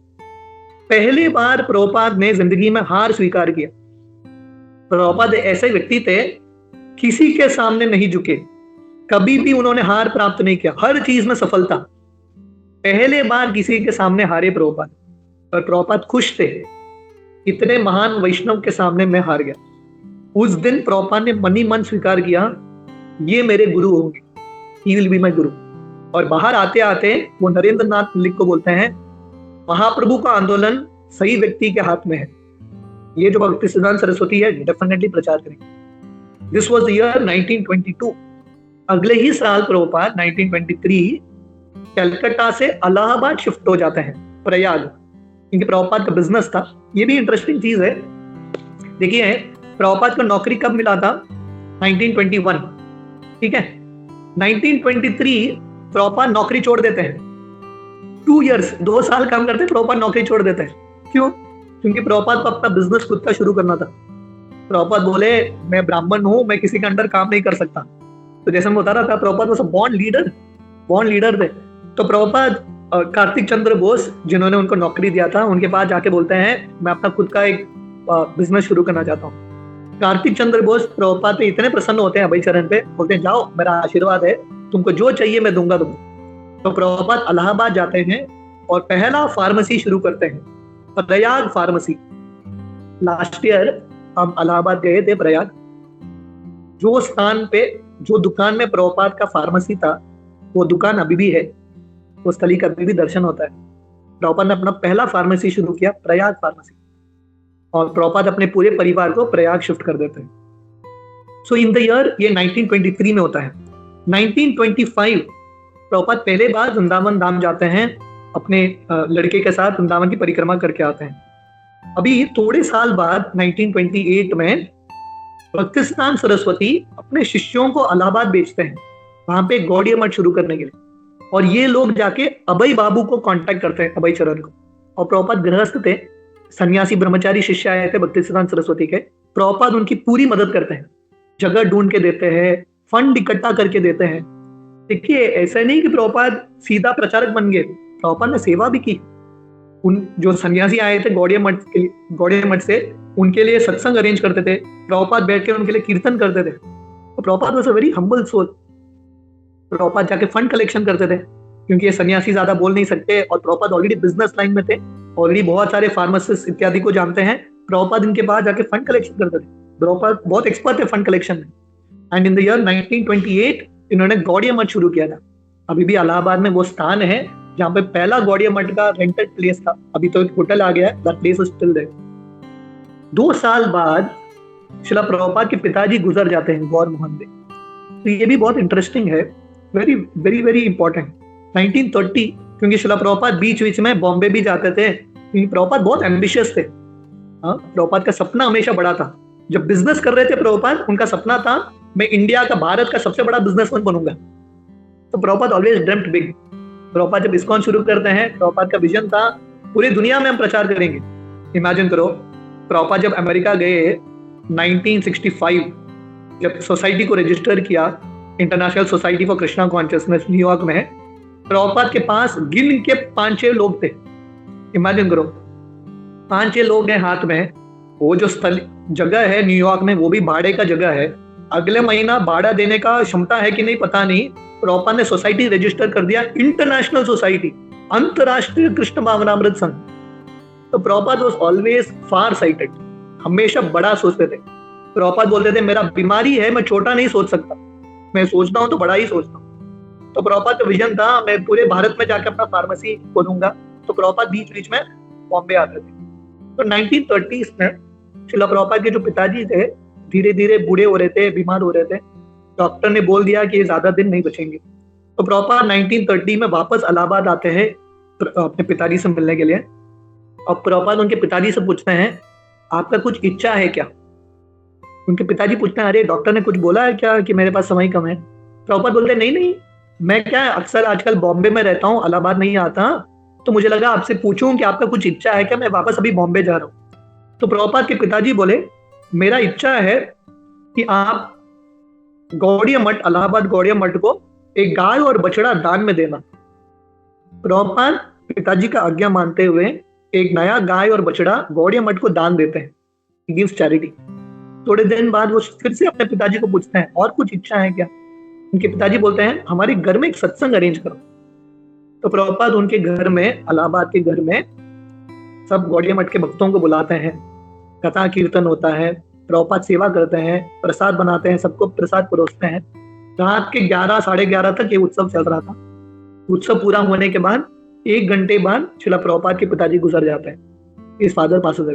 पहले बार प्रभुपाद ने जिंदगी में हार स्वीकार किया। प्रभुपाद ऐसे व्यक्ति थे, किसी के सामने नहीं झुके, कभी भी उन्होंने हार प्राप्त नहीं किया, हर चीज में सफलता। पहले बार किसी के सामने हारे प्रभुपाद, और प्रभुपाद खुश थे, इतने महान वैष्णव के सामने मैं हार गया। उस दिन प्रभुपाद ने मन ही मन स्वीकार किया, ये मेरे गुरु होंगे, ही विल बी माय गुरु। और बाहर आते आते वो नरेंद्र नाथ मलिक को बोलते हैं, महाप्रभु का आंदोलन सही व्यक्ति के हाथ में है, ये जो भक्ति सिद्धांत सरस्वती है डेफिनेटली प्रचार करेंगे। This was the year 1922। अगले ही साल प्रभुपाद 1923 कलकत्ता से इलाहाबाद शिफ्ट हो जाते हैं, प्रयाग, क्योंकि प्रभुपाद का बिजनेस था। ये भी इंटरेस्टिंग चीज है, देखिए प्रभुपाद को नौकरी कब मिला था, 1921, ठीक है। 1923 प्रभुपाद नौकरी छोड़ देते हैं, 2 years 2 साल काम करते हैं, प्रभुपाद नौकरी छोड़ देते हैं। क्यों? क्योंकि प्रभुपाद को अपना बिजनेस खुद का शुरू करना था। प्रभुपाद बोले मैं ब्राह्मण हूं, मैं किसी के अंडर काम नहीं कर सकता। तो जैसे मैं बता रहा था, प्रभुपाद वो बॉन्ड लीडर थे। तो प्रभुपाद कार्तिक चंद्र बोस, जिन्होंने उनको नौकरी दिया था, उनके पास जाके बोलते हैं मैं अपना खुद का एक बिजनेस शुरू करना चाहता हूँ। कार्तिक चंद्र बोस प्रभुपाद पे इतने प्रसन्न होते हैं अभय चरण पे, बोलते हैं जाओ मेरा आशीर्वाद है, तुमको जो चाहिए मैं दूंगा तुमको। तो प्रभुपाद इलाहाबाद जाते हैं और पहला फार्मेसी शुरू करते हैं, प्रयाग फार्मेसी। लास्ट ईयर हम इलाहाबाद गए थे प्रयाग। जो स्थान पे, जो दुकान में प्रभुपाद का फार्मेसी था, वो दुकान अभी भी है, उस स्थली का अभी भी दर्शन होता है। प्रभुपाद ने अपना पहला फार्मेसी शुरू किया, प्रयाग फार्मेसी, और प्रभुपाद अपने पूरे परिवार को प्रयाग शिफ्ट कर देते हैं। सो इन द ईयर, ये 1923 में होता है। 1925 प्रभुपाद पहले बार वृंदावन धाम जाते हैं, अपने लड़के के साथ वृंदावन की परिक्रमा करके आते हैं। अभी थोड़े साल बाद 1928 में भक्ति सिद्धांत सरस्वती अपने शिष्यों को इलाहाबाद भेजते हैं, वहां पे गौड़ीय मठ शुरू करने के लिए। और ये लोग जाके अभय बाबू को कांटेक्ट करते हैं, अभय चरण को। और प्रभुपाद गृहस्थ थे, सन्यासी ब्रह्मचारी शिष्य आए थे भक्ति सिद्धांत सरस्वती के। प्रभुपाद उनकी पूरी मदद करते हैं, जगह ढूंढ के देते हैं, फंड इकट्ठा करके देते हैं। देखिए ऐसा नहीं कि प्रभुपाद सीधा प्रचारक बन गए, प्रभुपाद ने सेवा भी की। उन जो सन्यासी आए थे गौड़ीय मठ से, उनके लिए सत्संग अरेंज करते थे, प्रभुपाद बैठ के उनके लिए कीर्तन करते थे। तो Prabhupada was a very humble soul. Prabhupada जाके फंड कलेक्शन करते थे, क्योंकि ये सन्यासी ज्यादा बोल नहीं सकते, और प्रभुपाद ऑलरेडी बिजनेस लाइन में थे, ऑलरेडी बहुत सारे फार्मासिस्ट इत्यादि को जानते हैं। प्रभुपाद इनके पास जाके फंड कलेक्शन करते थे। प्रभुपाद बहुत एक्सपर्ट है फंड कलेक्शन में। एंड इन द ईयर 1928 इन्होंने गौड़ीय मठ शुरू किया था। अभी भी इलाहाबाद में वो स्थान है जहाँ पे पहला गौड़ीय मठ का रेंटेड प्लेस था, अभी तो एक होटल आ गया है, that place is still there. 2 साल बाद श्रील प्रभुपाद के पिताजी गुजर जाते हैं, गौर मोहन देव। तो ये भी बहुत इंटरेस्टिंग है, वेरी वेरी वेरी इंपॉर्टेंट। 1930, क्योंकि श्रील प्रभुपाद बीच में बॉम्बे भी जाते थे, क्योंकि प्रभुपाद बहुत एम्बिशियस थे। प्रभुपाद का सपना हमेशा बड़ा था। जब बिजनेस कर रहे थे प्रभुपाद, उनका सपना था मैं इंडिया का, भारत का सबसे बड़ा बिजनेसमैन बनूंगा। तो Prabhupada always dreamed big. Prabhupada जब इस्कॉन शुरू करते हैं, प्रभुपाद का विजन था पूरी दुनिया में हम प्रचार करेंगे। इमेजिन करो, प्रभुपाद जब अमेरिका गए 1965, जब सोसाइटी को रजिस्टर किया, international society for Krishna consciousness New York में, प्रभुपाद के पास गिन के 5-6 लोग थे। इमेजिन करो, 5-6 लोग हैं हाथ में। वो जो स्थल जगह है न्यूयॉर्क में, वो भी भाड़े का जगह है। अगले महीना भाड़ा देने का क्षमता है कि नहीं पता नहीं, प्रभुपाद ने सोसाइटी रजिस्टर कर दिया, इंटरनेशनल सोसाइटी, अंतरराष्ट्रीय कृष्ण भावनामृत संघ। तो Prabhupada was always far sighted, हमेशा बड़ा सोचते थे। प्रभुपाद बोलते थे मेरा बीमारी है, मैं छोटा नहीं सोच सकता, मैं सोचता हूँ तो बड़ा ही सोचता हूँ। तो प्रभुपाद का विजन था मैं पूरे भारत में जाकर अपना फार्मेसी खोलूंगा। तो प्रभुपाद बीच बीच में बॉम्बे आते थे। तो 1930s में श्रील प्रभुपाद के जो पिताजी थे धीरे धीरे बूढ़े हो रहे थे, बीमार हो रहे थे। डॉक्टर ने बोल दिया कि ये ज्यादा दिन नहीं बचेंगे। तो प्रभुपाद 1930 में वापस इलाहाबाद आते हैं अपने पिताजी से मिलने के लिए। और प्रभुपाद उनके पिताजी से पूछते हैं आपका कुछ इच्छा है क्या। उनके पिताजी पूछते हैं अरे डॉक्टर ने कुछ बोला है क्या कि मेरे पास समय कम है। प्रभुपाद बोलते हैं नहीं नहीं, मैं क्या अक्सर आजकल बॉम्बे में रहता हूँ, इलाहाबाद नहीं आता, तो मुझे लगा आपसे पूछूं कि आपका कुछ इच्छा है क्या, मैं वापस अभी बॉम्बे जा रहा हूँ। तो प्रभुपाद के पिताजी बोले मेरा इच्छा है कि आप गौड़िया मठ, इलाहाबाद गौड़िया मठ को एक गाय और बछड़ा दान में देना। प्रभुपाद पिताजी का आज्ञा मानते हुए एक नया गाय और बछड़ा गौड़िया मठ को दान देते हैं, गिव्स चैरिटी। थोड़े दिन बाद वो फिर से अपने पिताजी को पूछते हैं और कुछ इच्छा है क्या। उनके पिताजी बोलते हैं हमारे घर में एक सत्संग अरेंज करो। तो प्रभुपाद उनके घर में, इलाहाबाद के घर में सब गौड़िया मठ के भक्तों को बुलाते हैं, कथा कीर्तन होता है, प्रभुपाद सेवा करते हैं, प्रसाद बनाते हैं, सबको प्रसाद परोसते हैं। रात के 11 साढ़े 11 तक ये उत्सव चल रहा था। उत्सव पूरा होने के बाद 1 घंटे बाद श्रील प्रभुपाद के पिताजी गुजर जाते हैं। इस फादर पास अवे।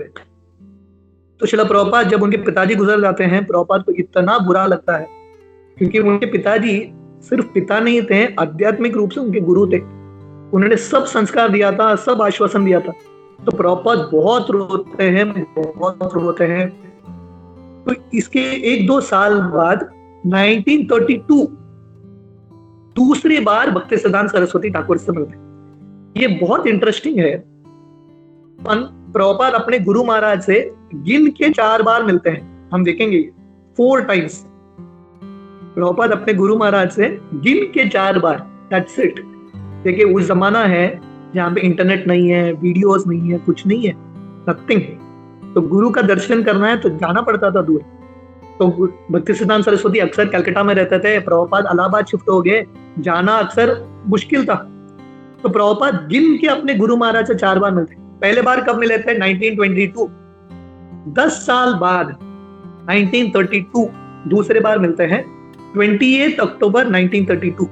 तो श्रील प्रभुपाद जब उनके पिताजी गुजर जाते हैं, प्रभुपाद को इतना बुरा लगता है क्योंकि उनके पिताजी सिर्फ पिता नहीं थे, आध्यात्मिक रूप से उनके गुरु थे। उन्होंने सब संस्कार दिया था, सब आश्वासन दिया था। तो प्रभुपाद बहुत रोते हैं, बहुत रोते हैं। तो इसके 1-2 साल बाद 1932 दूसरी बार भक्तिसिद्धांत सरस्वती ठाकुर से मिलते हैं। ये बहुत इंटरेस्टिंग है। प्रभुपाद अपने गुरु महाराज से गिन के 4 बार मिलते हैं, हम देखेंगे 4 टाइम्स। प्रभुपाद अपने गुरु महाराज से गिन के 4 बार, दैट्स इट। देखिए उस जमाना है जहाँ पे इंटरनेट नहीं है, वीडियोस नहीं है, कुछ नहीं है, नथिंग। तो गुरु का दर्शन करना है तो जाना पड़ता था दूर। तो भक्तिसिद्धांत सरस्वती अक्सर कलकत्ता में रहते थे, प्रभुपाद इलाहाबाद शिफ्ट हो गए, जाना अक्सर मुश्किल था। तो प्रभुपाद गिन के अपने गुरु महाराज से 4 बार मिलते। पहले बार कब मिले थे? 1922, 10 साल बाद 1932 दूसरे बार मिलते हैं। 28 अक्टूबर 1932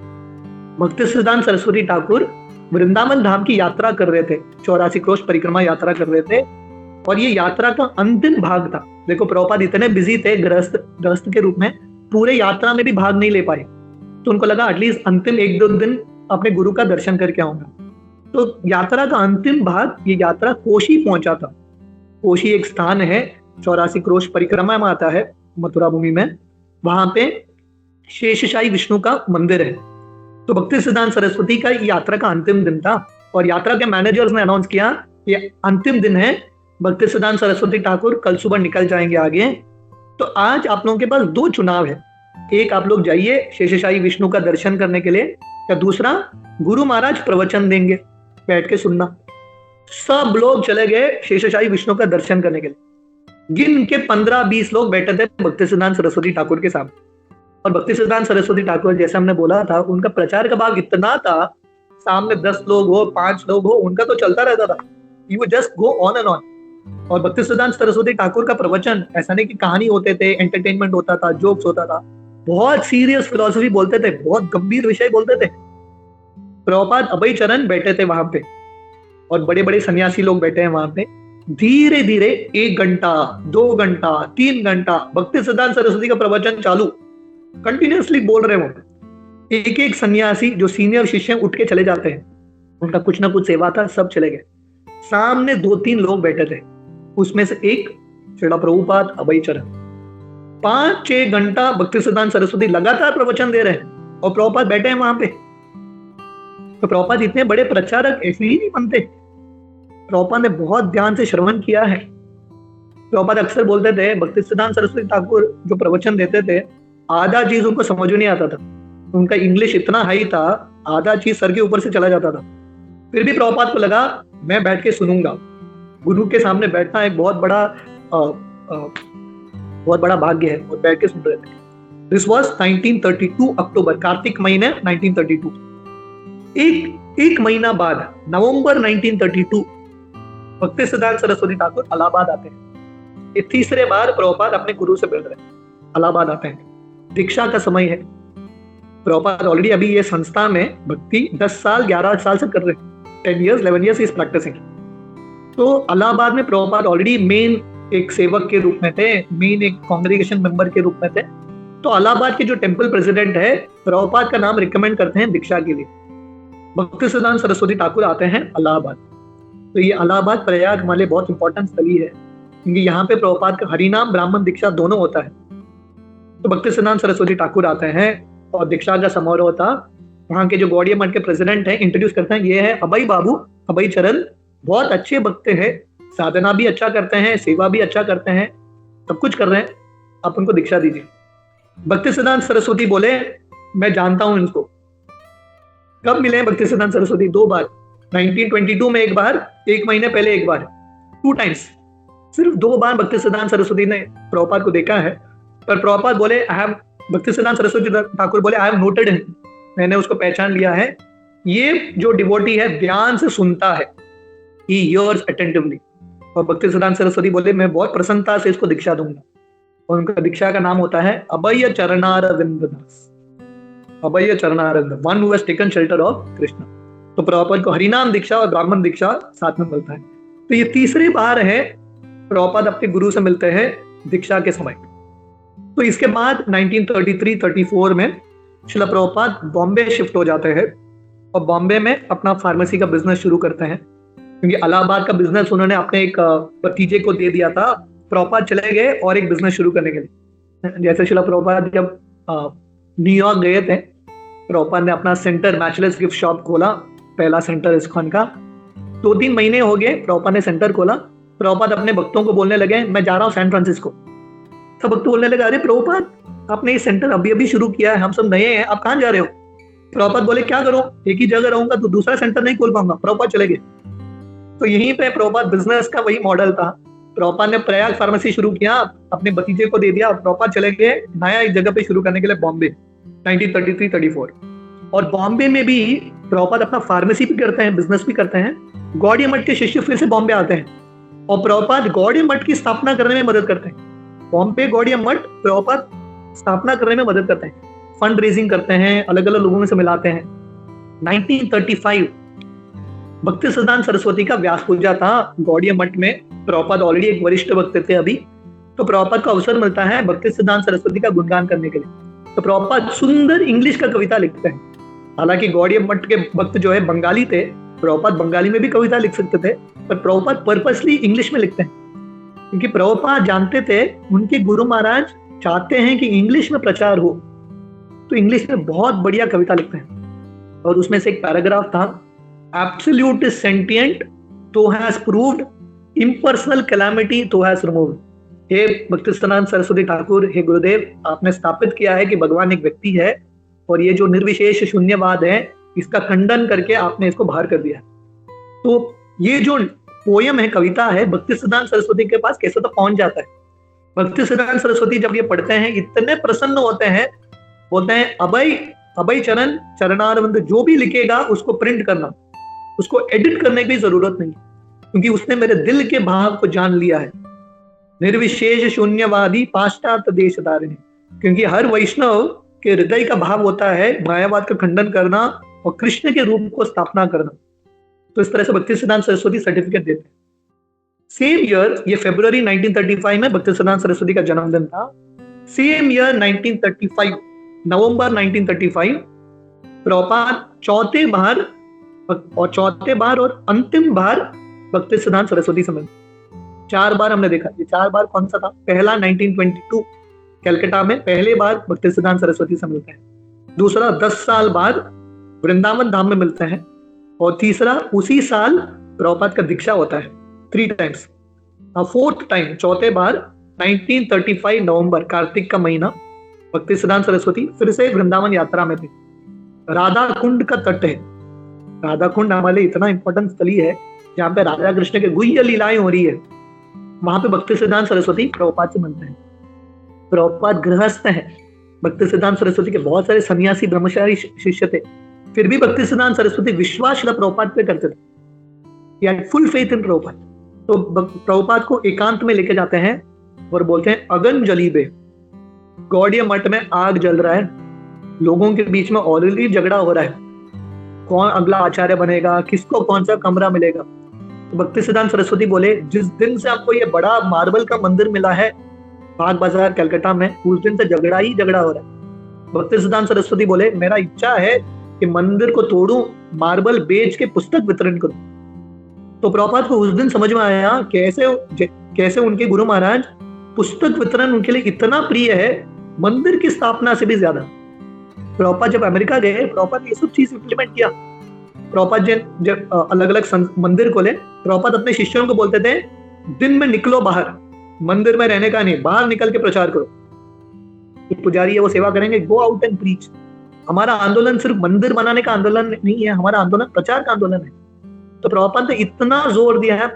भक्तिसिद्धांत सरस्वती ठाकुर वृंदावन धाम की यात्रा कर रहे थे, 84 क्रोश परिक्रमा यात्रा कर रहे थे। और ये यात्रा का अंतिम भाग था। देखो प्रभुपाद इतने बिजी थे गृहस्थ के रूप में, पूरे यात्रा में भी भाग नहीं ले पाए। तो उनको लगा एटलीस्ट अंतिम 1-2 दिन अपने गुरु का दर्शन करके आऊंगा। तो यात्रा का अंतिम भाग, ये यात्रा कोशी पहुंचा था। कोशी एक स्थान है, 84 क्रोश परिक्रमा में आता है, मथुरा भूमि में। वहां पे शेषशाही विष्णु का मंदिर है। तो भक्तिसिद्धांत सरस्वती का यात्रा का अंतिम दिन था और यात्रा के मैनेजर्स ने अनाउंस किया ये अंतिम दिन है, भक्तिसिद्धांत सरस्वती ठाकुर कल सुबह निकल जाएंगे आगे। तो आज आप लोगों के पास 2 चुनाव है, एक आप लोग जाइए शेषशाही विष्णु का दर्शन करने के लिए, या दूसरा गुरु महाराज प्रवचन देंगे, बैठ के सुनना। सब लोग चले गए शेषशाही विष्णु का दर्शन करने के लिए। गिन के 15-20 लोग बैठे थे भक्तिसिद्धांत सरस्वती ठाकुर के सामने। और भक्तिसिद्धांत सरस्वती ठाकुर, जैसे हमने बोला था, उनका प्रचार का भाग इतना था, सामने 10 लोग हो, 5 लोग हो, उनका तो चलता रहता था। He would just go on and on। और भक्तिसिद्धांत सरस्वती ठाकुर का प्रवचन ऐसा नहीं कि कहानी होते थे, एंटरटेनमेंट होता था, जोक्स होता था, बहुत सीरियस फिलॉसफी बोलते थे, बहुत गंभीर विषय बोलते थे। प्रभुपाद अभय चरण बैठे थे वहां पे और बड़े बड़े सन्यासी लोग बैठे हैं वहां पे। धीरे धीरे 1 घंटा, 2 घंटा, 3 घंटा भक्तिसिद्धांत सरस्वती का प्रवचन चालू, कंटिन्यूअसली बोल रहे वो। एक सन्यासी जो सीनियर शिष्य उठ के चले जाते हैं, उनका कुछ ना कुछ सेवा था, सब चले गए। सामने 2-3 लोग बैठे थे, उसमें से एक श्रील प्रभुपाद अभय चरण। 5-6 घंटा भक्तिसिद्धांत सरस्वती लगातार प्रवचन दे रहे हैं और प्रभुपाद बैठे हैं वहां पे। तो प्रभुपाद इतने बड़े प्रचारक ऐसे ही नहीं बनते, प्रभुपाद ने बहुत ध्यान से श्रवण किया है। प्रभुपाद अक्सर बोलते थे भक्तिसिद्धांत सरस्वती ठाकुर जो प्रवचन देते थे, आधा चीज उनको समझ नहीं आता था, उनका इंग्लिश इतना हाई था, आधा चीज सर के ऊपर से चला जाता था। फिर भी प्रभुपाद को लगा मैं बैठ के सुनूंगा। गुरु के सामने बैठना एक बहुत बड़ा भाग्य है, और बैठ के सुन रहे थे। दिस वाज 1932 अक्टूबर, कार्तिक महीने 1932। एक महीना बाद नवंबर 1932 भक्ति सिद्धांत सरस्वती ठाकुर इलाहाबाद आते हैं। ये तीसरे बार प्रभुपाद अपने गुरु से मिल रहे हैं, इलाहाबाद आते हैं। दीक्षा का समय है। प्रभुपाद ऑलरेडी अभी ये संस्था में भक्ति 10 साल 11 साल से कर रहे हैं, 10 years 11 years इज प्रैक्टिसिंग। तो इलाहाबाद में प्रभुपाद ऑलरेडी मेन एक सेवक के रूप में थे, मेन एक कांग्रेगेशन मेंबर के रूप में थे। तो इलाहाबाद के जो टेम्पल प्रेसिडेंट है, प्रभुपाद का नाम रिकमेंड करते हैं दीक्षा के लिए। भक्ति सिद्धांत सरस्वती ठाकुर आते हैं इलाहाबाद। तो ये इलाहाबाद प्रयाग हमारे बहुत इंपॉर्टेंट स्थली है, क्योंकि यहाँ पे प्रभुपाद का हरिनाम ब्राह्मण दीक्षा दोनों होता है। तो भक्ति सिद्धांत सरस्वती ठाकुर आते हैं और दीक्षा का समारोह था। वहाँ के जो गौड़िया मठ के प्रेसिडेंट हैं इंट्रोड्यूस करते हैं, ये है अभय बाबू, अभय चरण, बहुत अच्छे भक्त हैं, साधना भी अच्छा करते हैं, सेवा भी अच्छा करते हैं, सब कुछ कर रहे हैं, आप उनको दीक्षा दीजिए। भक्ति सिद्धांत सरस्वती बोले, मैं जानता हूं इनको। कब मिले हैं भक्ति सिद्धांत सरस्वती? 2 बार, 1922 में एक बार, 1 महीने पहले एक बार, 2 times। सिर्फ 2 बार भक्ति सिद्धांत सरस्वती ने प्रभुपाद को देखा है। पर प्रभुपाद बोले, भक्ति सिद्धांत सरस्वती ठाकुर बोले, आई हैव नोटेड हिम, मैंने उसको पहचान लिया है, ये जो डिवोटी है ध्यान से सुनता है, he hears attentively। और भक्ति सिद्धांत सरस्वती बोले, मैं बहुत प्रसन्नता से इसको दीक्षा दूंगा। और उनका दीक्षा का नाम होता है Abhay Charanaravinda Das, Abhay Charanaravinda, one who has taken shelter of Krishna. तो प्रभुपाद को हरिनाम दीक्षा और ब्राह्मण दीक्षा साथ में मिलता है। तो ये तीसरी बार है प्रभुपाद अपने गुरु से मिलते हैं दीक्षा के समय। तो इसके बाद 1933-34 में श्रील प्रभुपाद बॉम्बे शिफ्ट हो जाते हैं और बॉम्बे में अपना फार्मेसी का बिजनेस शुरू करते हैं, क्योंकि इलाहाबाद का बिजनेस उन्होंने अपने एक भतीजे को दे दिया था। प्रभुपाद चले गए और एक बिजनेस शुरू करने के लिए। जैसे श्रील प्रभुपाद जब न्यूयॉर्क गए थे, प्रभुपाद ने अपना सेंटर मैचलेस गिफ्ट शॉप खोला, पहला सेंटर इस्कॉन का। 2-3 महीने हो गए प्रभुपाद ने सेंटर खोला। प्रभुपाद अपने भक्तों को बोलने लगे, मैं जा रहा हूँ सैन फ्रांसिस्को। सब भक्त बोलने लगे, अरे प्रभुपाद आपने ये सेंटर अभी अभी शुरू किया है, हम सब नए हैं, आप कहाँ जा रहे हो? प्रभुपाद बोले, क्या करूं, एक ही जगह रहूंगा तो दूसरा सेंटर नहीं खोल पाऊंगा। प्रभुपाद चले गए। तो यहीं पे प्रभुपाद बिजनेस का वही मॉडल था। प्रभुपाद ने प्रयाग फार्मेसी शुरू किया, अपने भतीजे को दे दिया। प्रभुपाद चले गए नया एक जगह पे शुरू करने के लिए बॉम्बे 1933-34। और बॉम्बे में भी प्रभुपाद अपना फार्मेसी भी करते हैं, बिजनेस भी करते हैं। गौड़िया मठ के शिष्य फिर से बॉम्बे आते हैं और प्रभुपाद गौड़िया मठ की स्थापना करने में मदद करते हैं। बॉम्बे गौड़िया मठ प्रभुपाद स्थापना करने में मदद करते हैं, फंड रेजिंग करते हैं, अलग अलग लोगों से मिलाते हैं। 1935 भक्ति सिद्धांत सरस्वती का व्यास पूजा था गौड़िया मठ में। प्रभुपाद ऑलरेडी एक वरिष्ठ भक्त थे अभी, तो प्रभुपाद को अवसर मिलता है भक्ति सिद्धांत सरस्वती का गुणगान करने के लिए। तो प्रभुपाद सुंदर इंग्लिश का कविता लिखते हैं। हालांकि गौड़िया मठ के भक्त जो है बंगाली थे, प्रभुपाद बंगाली में भी कविता लिख सकते थे, पर प्रभुपाद पर्पसली इंग्लिश में लिखते हैं, क्योंकि प्रभुपाद जानते थे उनके गुरु महाराज चाहते हैं कि इंग्लिश में प्रचार हो, तो इंग्लिश में बहुत बढ़िया कविता लिखते हैं। और उसमें से एक पैराग्राफ था, एब्सोल्यूट इज सेंटिएंट तो हैज प्रूव्ड, इम्पर्सनल कैलामिटी तो हैज रिमूव्ड। हे भक्ति सिद्धांत सरस्वती ठाकुर, हे गुरुदेव, आपने स्थापित किया है कि भगवान एक व्यक्ति है और ये जो निर्विशेष शून्यवाद है इसका खंडन करके आपने इसको बाहर कर दिया। तो ये जो पोयम है, कविता है, भक्ति सिद्धांत सरस्वती के पास कैसे तो पहुंच जाता है। भक्ति सिद्धांत सरस्वती जब ये पढ़ते हैं इतने प्रसन्न होते हैं, बोलते हैं अभय चरण चरणारविंद जो भी लिखेगा उसको प्रिंट करना, उसको एडिट करने की जरूरत नहीं, क्योंकि उसने मेरे दिल के भाव को जान लिया है। निर्विशेष शून्यवादी पाश्चात्य देश धारिणी, क्योंकि हर वैष्णव के हृदय का भाव होता है मायावाद का खंडन करना और कृष्ण के रूप को स्थापना करना। तो इस तरह से भक्ति सिद्धांत सरस्वती सर्टिफिकेट देते हैं। सेम ईयर, ये फरवरी 1935 में भक्ति सिद्धांत सरस्वती का जन्मदिन था। सेम ईयर 1935, नवंबर 1935, प्रभुपाद चौथे बार और अंतिम बार भक्ति सिद्धांत सरस्वती से मिलते। 4 बार हमने देखा, ये 4 बार कौन सा था? पहला 1922 कलकत्ता में पहले बार भक्ति सिद्धांत सरस्वती से मिलते हैं। दूसरा 10 साल बाद वृंदावन धाम में मिलते हैं। और तीसरा उसी साल प्रभुपाद का दीक्षा होता है 3 times। 4th टाइम, चौथे बार 1935 नवंबर, कार्तिक का महीना, भक्ति सिद्धांत सरस्वती फिर से वृंदावन यात्रा में थे। राधा कुंड का तट है। राधा कुंड हमारे इतना इंपॉर्टेंट स्थली है जहाँ पे राधा कृष्ण के गुह्य लीलाएं हो रही है। वहां पे भक्ति सिद्धांत सरस्वती प्रभुपाद से मिलते हैं। प्रभुपाद गृहस्थ है। भक्ति सिद्धांत सरस्वती के बहुत सारे सन्यासी ब्रह्मचारी शिष्य थे, फिर भी भक्ति सिद्धांत सरस्वती विश्वास प्रभुपाद पे करते थे। Full faith in Prabhupada. तो प्रभुपाद को एकांत में लेके जाते हैं और बोलते हैं अगन जलीबे, गौड़ीय मठ में आग जल रहा है, लोगों के बीच में ऑलरेडी झगड़ा हो रहा है, कौन अगला आचार्य बनेगा, किसको कौन सा कमरा मिलेगा। तो भक्ति सिद्धांत सरस्वती बोले जिस दिन से आपको ये बड़ा मार्बल का मंदिर मिला है बाग बाजार कलकत्ता में, उस दिन से झगड़ा ही झगड़ा हो रहा है। भक्ति सिद्धांत सरस्वती बोले मेरा इच्छा है कि मंदिर को तोड़ूं, मार्बल बेच के पुस्तक वितरण करूं। तो प्रभुपाद को उस दिन समझ में आया कैसे उनके गुरु महाराज पुस्तक वितरण उनके लिए इतना प्रिय है, मंदिर की स्थापना से भी ज्यादा। प्रभुपाद जब अमेरिका गए, प्रभुपाद ये सब चीज इंप्लीमेंट किया। प्रभुपाद जब अलग अलग मंदिर खोले, प्रभुपाद अपने शिष्यों को बोलते थे दिन में निकलो बाहर, मंदिर में रहने का नहीं, बाहर निकल के प्रचार करो। पुजारी है वो सेवा करेंगे, गो आउट एंड प्रीच। हमारा आंदोलन सिर्फ मंदिर बनाने का आंदोलन नहीं है, हमारा आंदोलन प्रचार का आंदोलन है। तो प्रभुपाद ने इतना जोर दिया है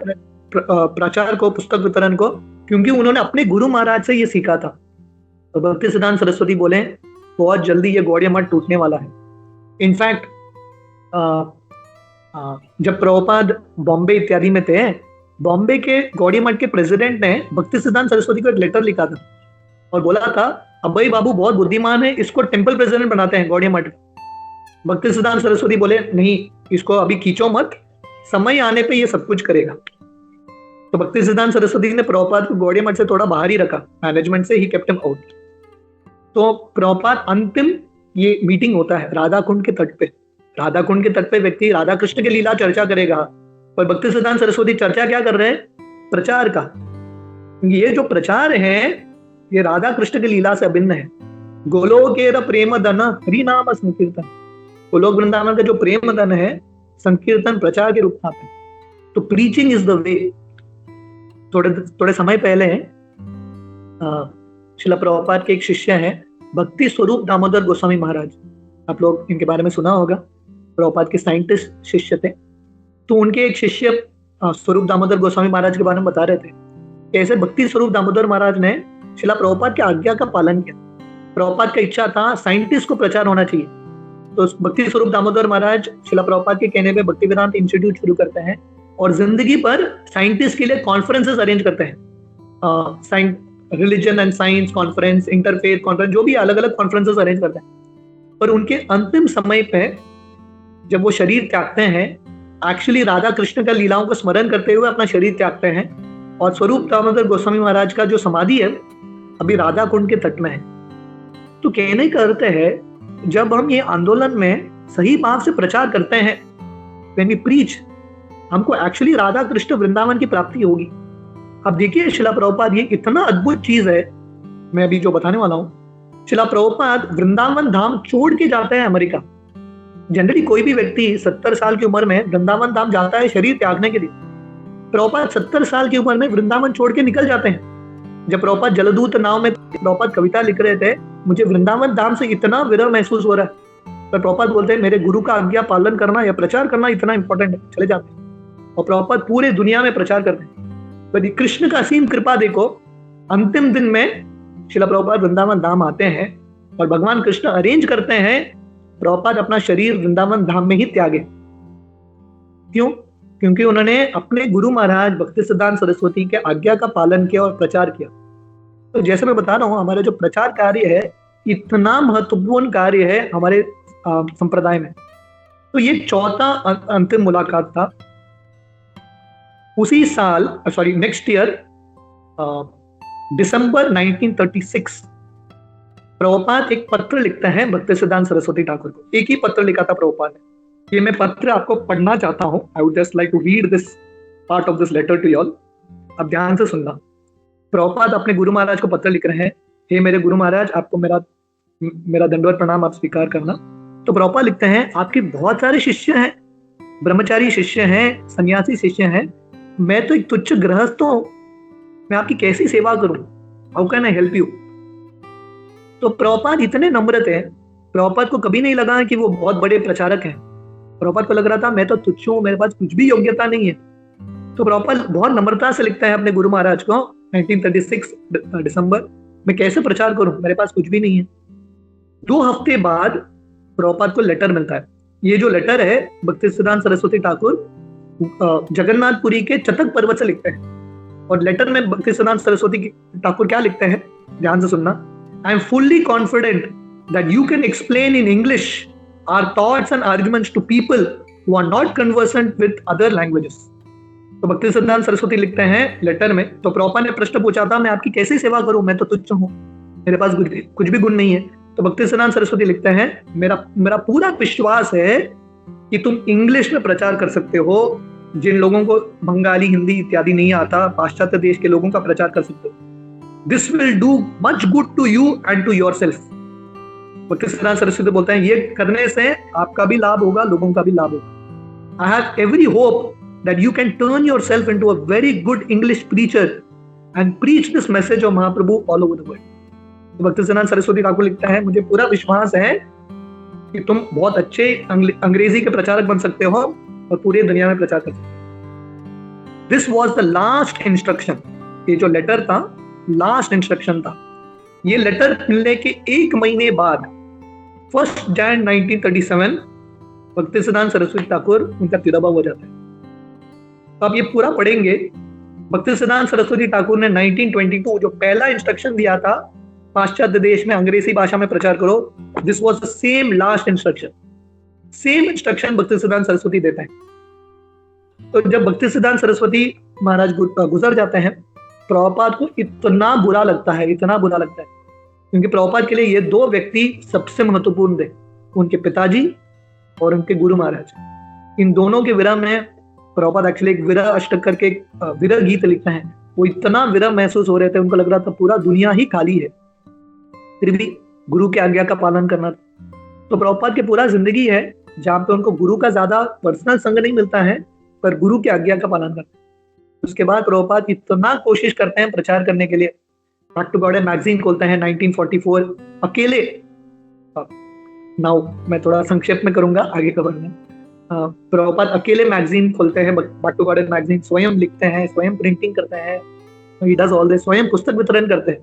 प्रचार को, पुस्तक वितरण को, क्योंकि उन्होंने अपने गुरु महाराज से ये सीखा था। तो भक्ति सिद्धांत सरस्वती बोले बहुत जल्दी ये गौड़ीय मठ टूटने वाला है। इनफैक्ट जब प्रभुपाद बॉम्बे इत्यादि में थे, बॉम्बे के गौड़ीय मठ के प्रेसिडेंट ने भक्ति सिद्धांत सरस्वती को एक लेटर लिखा था और बोला था अभय बाबू बहुत बुद्धिमान है, इसको टेम्पल प्रेसिडेंट बनाते हैं गौड़ीय मठ। भक्ति सिद्धांत सरस्वती बोले नहीं, इसको अभी खींचो मत, समय आने पे ये सब कुछ करेगा। तो भक्ति सिद्धांत सरस्वती ने प्रभुपाद को गौड़ीय मठ से थोड़ा बाहर ही रखा, मैनेजमेंट से ही केप्ट हिम आउट। तो प्रभुपाद अंतिम ये मीटिंग होता है राधा कुंड के तट पे। राधा कुंड के तट पे व्यक्ति राधा कृष्ण की लीला चर्चा करेगा, और भक्ति सिद्धांत सरस्वती चर्चा क्या कर रहे हैं? प्रचार का। ये जो प्रचार है ये राधा कृष्ण की लीला से अभिन्न है। गोलोकेर प्रेम धन हरि नाम संकीर्तन, गोलोक वृंदावन का जो प्रेम धन है संकीर्तन प्रचार के रूप में आता है। तो प्रीचिंग इज द वे। थोड़े समय पहले श्रील प्रभुपाद के एक शिष्य हैं भक्ति स्वरूप दामोदर गोस्वामी महाराज, आप लोग इनके बारे में सुना होगा, प्रभुपाद के साइंटिस्ट शिष्य थे। तो उनके एक शिष्य स्वरूप दामोदर गोस्वामी महाराज के बारे में बता रहे थे कैसे भक्ति स्वरूप दामोदर महाराज ने शिला प्रभुपाद की आज्ञा का पालन किया। प्रभुपाद का इच्छा था साइंटिस्ट को प्रचार होना चाहिए, तो भक्ति स्वरूप दामोदर महाराज शिला प्रभुपाद के कहने पे भक्ति वेदांत इंस्टीट्यूट शुरू करते हैं और जिंदगी पर साइंटिस्ट के लिए कॉन्फ्रेंसेस अरेंज करते हैं। Religion and science conference, interfaith conference, जो भी अलग अलग कॉन्फ्रेंसेस अरेंज करते हैं। पर उनके अंतिम समय पे जब वो शरीर त्यागते हैं, एक्चुअली राधा कृष्ण का लीलाओं को स्मरण करते हुए अपना शरीर त्यागते हैं, और स्वरूप दामोदर गोस्वामी महाराज का जो समाधि है अभी राधा कुंड के तट में है। तो कहने का अर्थ है जब हम ये आंदोलन में सही भाव से प्रचार करते हैं, when we preach, हमको एक्चुअली राधा कृष्ण वृंदावन की प्राप्ति होगी। अब देखिए शिला प्रभुपाद, ये इतना अद्भुत चीज है मैं अभी जो बताने वाला हूँ। शिला प्रभुपाद वृंदावन धाम छोड़ के जाते हैं अमेरिका। जनरली कोई भी व्यक्ति 70 साल की उम्र में वृंदावन धाम जाता है शरीर त्यागने के लिए। प्रभुपाद 70 साल की उम्र में वृंदावन छोड़ के निकल जाते हैं। जब प्रभुपाद जलदूत नाव में प्रभुपाद कविता लिख रहे थे, मुझे वृंदावन धाम से इतना विरह महसूस हो रहा है, पर प्रभुपाद बोलते हैं मेरे गुरु का आज्ञा पालन करना या प्रचार करना इतना इंपॉर्टेंट है, चले जाते हैं। और प्रभुपाद पूरे दुनिया में प्रचार करते हैं। पर कृष्ण का असीम कृपा देखो, अंतिम दिन में शिला प्रभुपाद वृंदावन धाम आते हैं और भगवान कृष्ण अरेंज करते हैं प्रभुपाद अपना शरीर वृंदावन धाम में ही त्यागे। क्यों? क्योंकि उन्होंने अपने गुरु महाराज भक्ति सिद्धांत सरस्वती के आज्ञा का पालन किया और प्रचार किया। तो जैसे मैं बता रहा हूँ, हमारा जो प्रचार कार्य है इतना महत्वपूर्ण कार्य है हमारे संप्रदाय में। तो ये चौथा अंतिम मुलाकात था। उसी साल नेक्स्ट ईयर दिसंबर 1936 प्रभुपाद एक पत्र लिखते हैं भक्ति सिद्धांत सरस्वती ठाकुर को। एक ही पत्र लिखा था प्रभुपाद ने। ये मैं पत्र आपको पढ़ना चाहता हूँ। I would just like to read this part of this letter to you all. अब ध्यान से सुनना। प्रभुपाद अपने गुरु महाराज को पत्र लिख रहे हैं, हे मेरे गुरु महाराज, आपको मेरा दंडवत प्रणाम, आप स्वीकार करना। तो प्रभुपाद लिखते हैं, आपके बहुत सारे शिष्य हैं, ब्रह्मचारी शिष्य हैं, सन्यासी शिष्य हैं, मैं तो एक तुच्छ गृहस्थ हूं, मैं आपकी कैसी सेवा करूं? How can I help you? तो प्रभुपाद इतने नम्र थे, प्रभुपाद को कभी नहीं लगा कि वो बहुत बड़े प्रचारक हैं। प्रभुपाद को लग रहा था मैं तो तुच्छ हूं, मेरे पास कुछ भी योग्यता नहीं है। तो प्रभुपाद बहुत नम्रता से लिखता है अपने गुरु महाराज को 1936 दिसंबर, मैं कैसे प्रचार करूं, मेरे पास कुछ भी नहीं है। 2 हफ्ते बाद प्रभुपाद को लेटर मिलता है। ये जो लेटर है भक्ति सिद्धांत सरस्वती ठाकुर जगन्नाथपुरी के चतक पर्वत से लिखते हैं। और लेटर में भक्तिसिद्धांत सरस्वती ठाकुर क्या लिखते हैं, ध्यान से सुनना। I am fully confident that you can explain in English our thoughts and arguments to people who are not conversant with other languages. तो भक्तिसिद्धांत सरस्वती लिखते हैं लेटर में, तो प्रभुपाद ने प्रश्न पूछा था, मैं आपकी कैसे सेवा करूं, मैं तो तुच्छ हूं, मेरे पास कुछ भी गुण नहीं है। तो भक्तिसिद्धांत सरस्वती लिखते हैं, मेरा पूरा विश्वास है कि तुम इंग्लिश में प्रचार कर सकते हो, जिन लोगों को बंगाली, हिंदी इत्यादि नहीं आता, पाश्चात्य देश के लोगों का प्रचार कर सकते हो। This will do much good to you and to yourself. Bhaktisiddhanta Saraswati बोलते हैं, ये करने से आपका भी लाभ होगा, लोगों का भी लाभ होगा। I have every hope that you can turn yourself into a very good English preacher and preach this message of Mahaprabhu all over the world. तो भक्तिसिद्धांत सरस्वती ठाकुर लिखता है, मुझे पूरा विश्वास है कि तुम बहुत अच्छे अंग्रेजी के प्रचारक बन सकते हो और पूरी दुनिया में प्रचार कर सकते हो। This was the last instruction. ये जो लेटर था, लास्ट इंस्ट्रक्शन था। ये लेटर मिलने के 1 महीने बाद 1 जनवरी 1937 भक्तिसिद्धांत सरस्वती ठाकुर उनका तिरोभाव हो जाता है। तो आप ये पूरा पढ़ेंगे, भक्तिसिद्धांत सरस्वती ठाकुर ने 1922 जो पहला इंस्ट्रक्शन दिया था, पाश्चात्य देश में अंग्रेजी भाषा में प्रचार करो, this was the same last instruction. Same instruction Bhaktisiddhanta Saraswati देते हैं। तो जब भक्तिसिद्धांत सरस्वती महाराज गुजर जाते हैं, प्रभुपाद को इतना बुरा लगता है, इतना बुरा लगता है, क्योंकि प्रभुपाद के लिए ये 2 व्यक्ति सबसे महत्वपूर्ण थे, उनके पिताजी और उनके गुरु महाराज। इन दोनों के विरह में प्रभुपाद एक्चुअली एक विरह अष्टक करके विरह गीत लिखते हैं। वो इतना विरह महसूस हो रहे थे, उनको लग रहा था पूरा दुनिया ही खाली है, फिर भी गुरु की आज्ञा का पालन करना। तो प्रभुपाद की पूरा जिंदगी है जहाँ पे उनको गुरु का ज्यादा पर्सनल संग नहीं मिलता है, पर गुरु की आज्ञा का पालन करते हैं। उसके बाद प्रभुपाद इतना कोशिश करते हैं प्रचार करने के लिए। बैक टू गॉड मैगजीन खोलते हैं 1944 अकेले। नाउ मैं थोड़ा संक्षेप में करूंगा, आगे कवर में। प्रभुपाद अकेले मैगजीन खोलते हैं, बैक टू गॉड मैगजीन, स्वयं लिखते हैं, स्वयं प्रिंटिंग करते हैं, ही डज ऑल दिस, स्वयं पुस्तक वितरण करते हैं।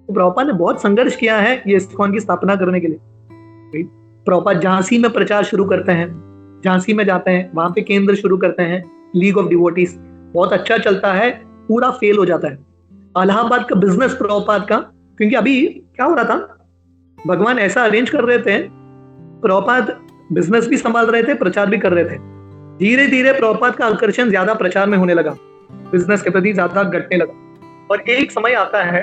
तो प्रभुपाद ने बहुत संघर्ष किया है ये इस्कॉन की स्थापना करने के लिए। प्रभुपाद झांसी में प्रचार शुरू करते हैं, झांसी में जाते हैं, वहां पे केंद्र शुरू करते हैं, लीग ऑफ डिवोटीज, बहुत अच्छा चलता है, पूरा फेल हो जाता है। इलाहाबाद का बिजनेस प्रभुपाद का, क्योंकि अभी क्या हो रहा था, भगवान ऐसा अरेंज कर रहे थे, प्रभुपाद बिजनेस भी संभाल रहे थे, प्रचार भी कर रहे थे। धीरे धीरे प्रभुपाद का आकर्षण ज्यादा प्रचार में होने लगा, बिजनेस के प्रति ज्यादा घटने लगा। और एक समय आता है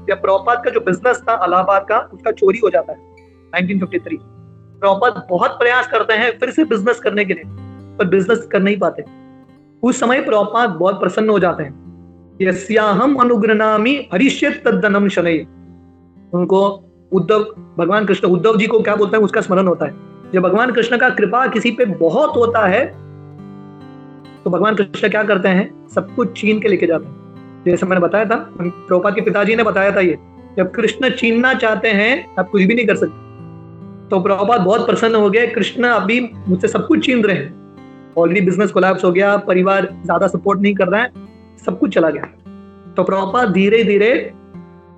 जब प्रभुपाद का जो बिजनेस था इलाहाबाद का, उसका चोरी हो जाता है 1953। प्रभुपाद बहुत प्रयास करते हैं फिर से बिजनेस करने के लिए, पर बिजनेस कर नहीं पाते। उस समय प्रभुपाद बहुत प्रसन्न हो जाते हैं, यस्याहम अनुगृह्णामि हरिष्येत् तद्धनम शनैः। उनको भगवान कृष्ण उद्धव जी को क्या बोलते हैं, उसका स्मरण होता है। जब भगवान कृष्ण का कृपा किसी पे बहुत होता है तो भगवान कृष्ण क्या करते हैं, सब कुछ छीन के लेके जाते हैं। जैसे मैंने बताया था, प्रभुपाद के पिताजी ने बताया था, ये जब कृष्ण छीनना चाहते हैं आप कुछ भी नहीं कर सकते। तो प्रभुपाद बहुत प्रसन्न हो गए, कृष्ण अभी मुझसे सब कुछ छीन रहे हैं, ऑलरेडी बिजनेस कोलैप्स हो गया, परिवार ज्यादा सपोर्ट नहीं कर रहा है, सब कुछ चला गया। तो प्रभुपाद धीरे धीरे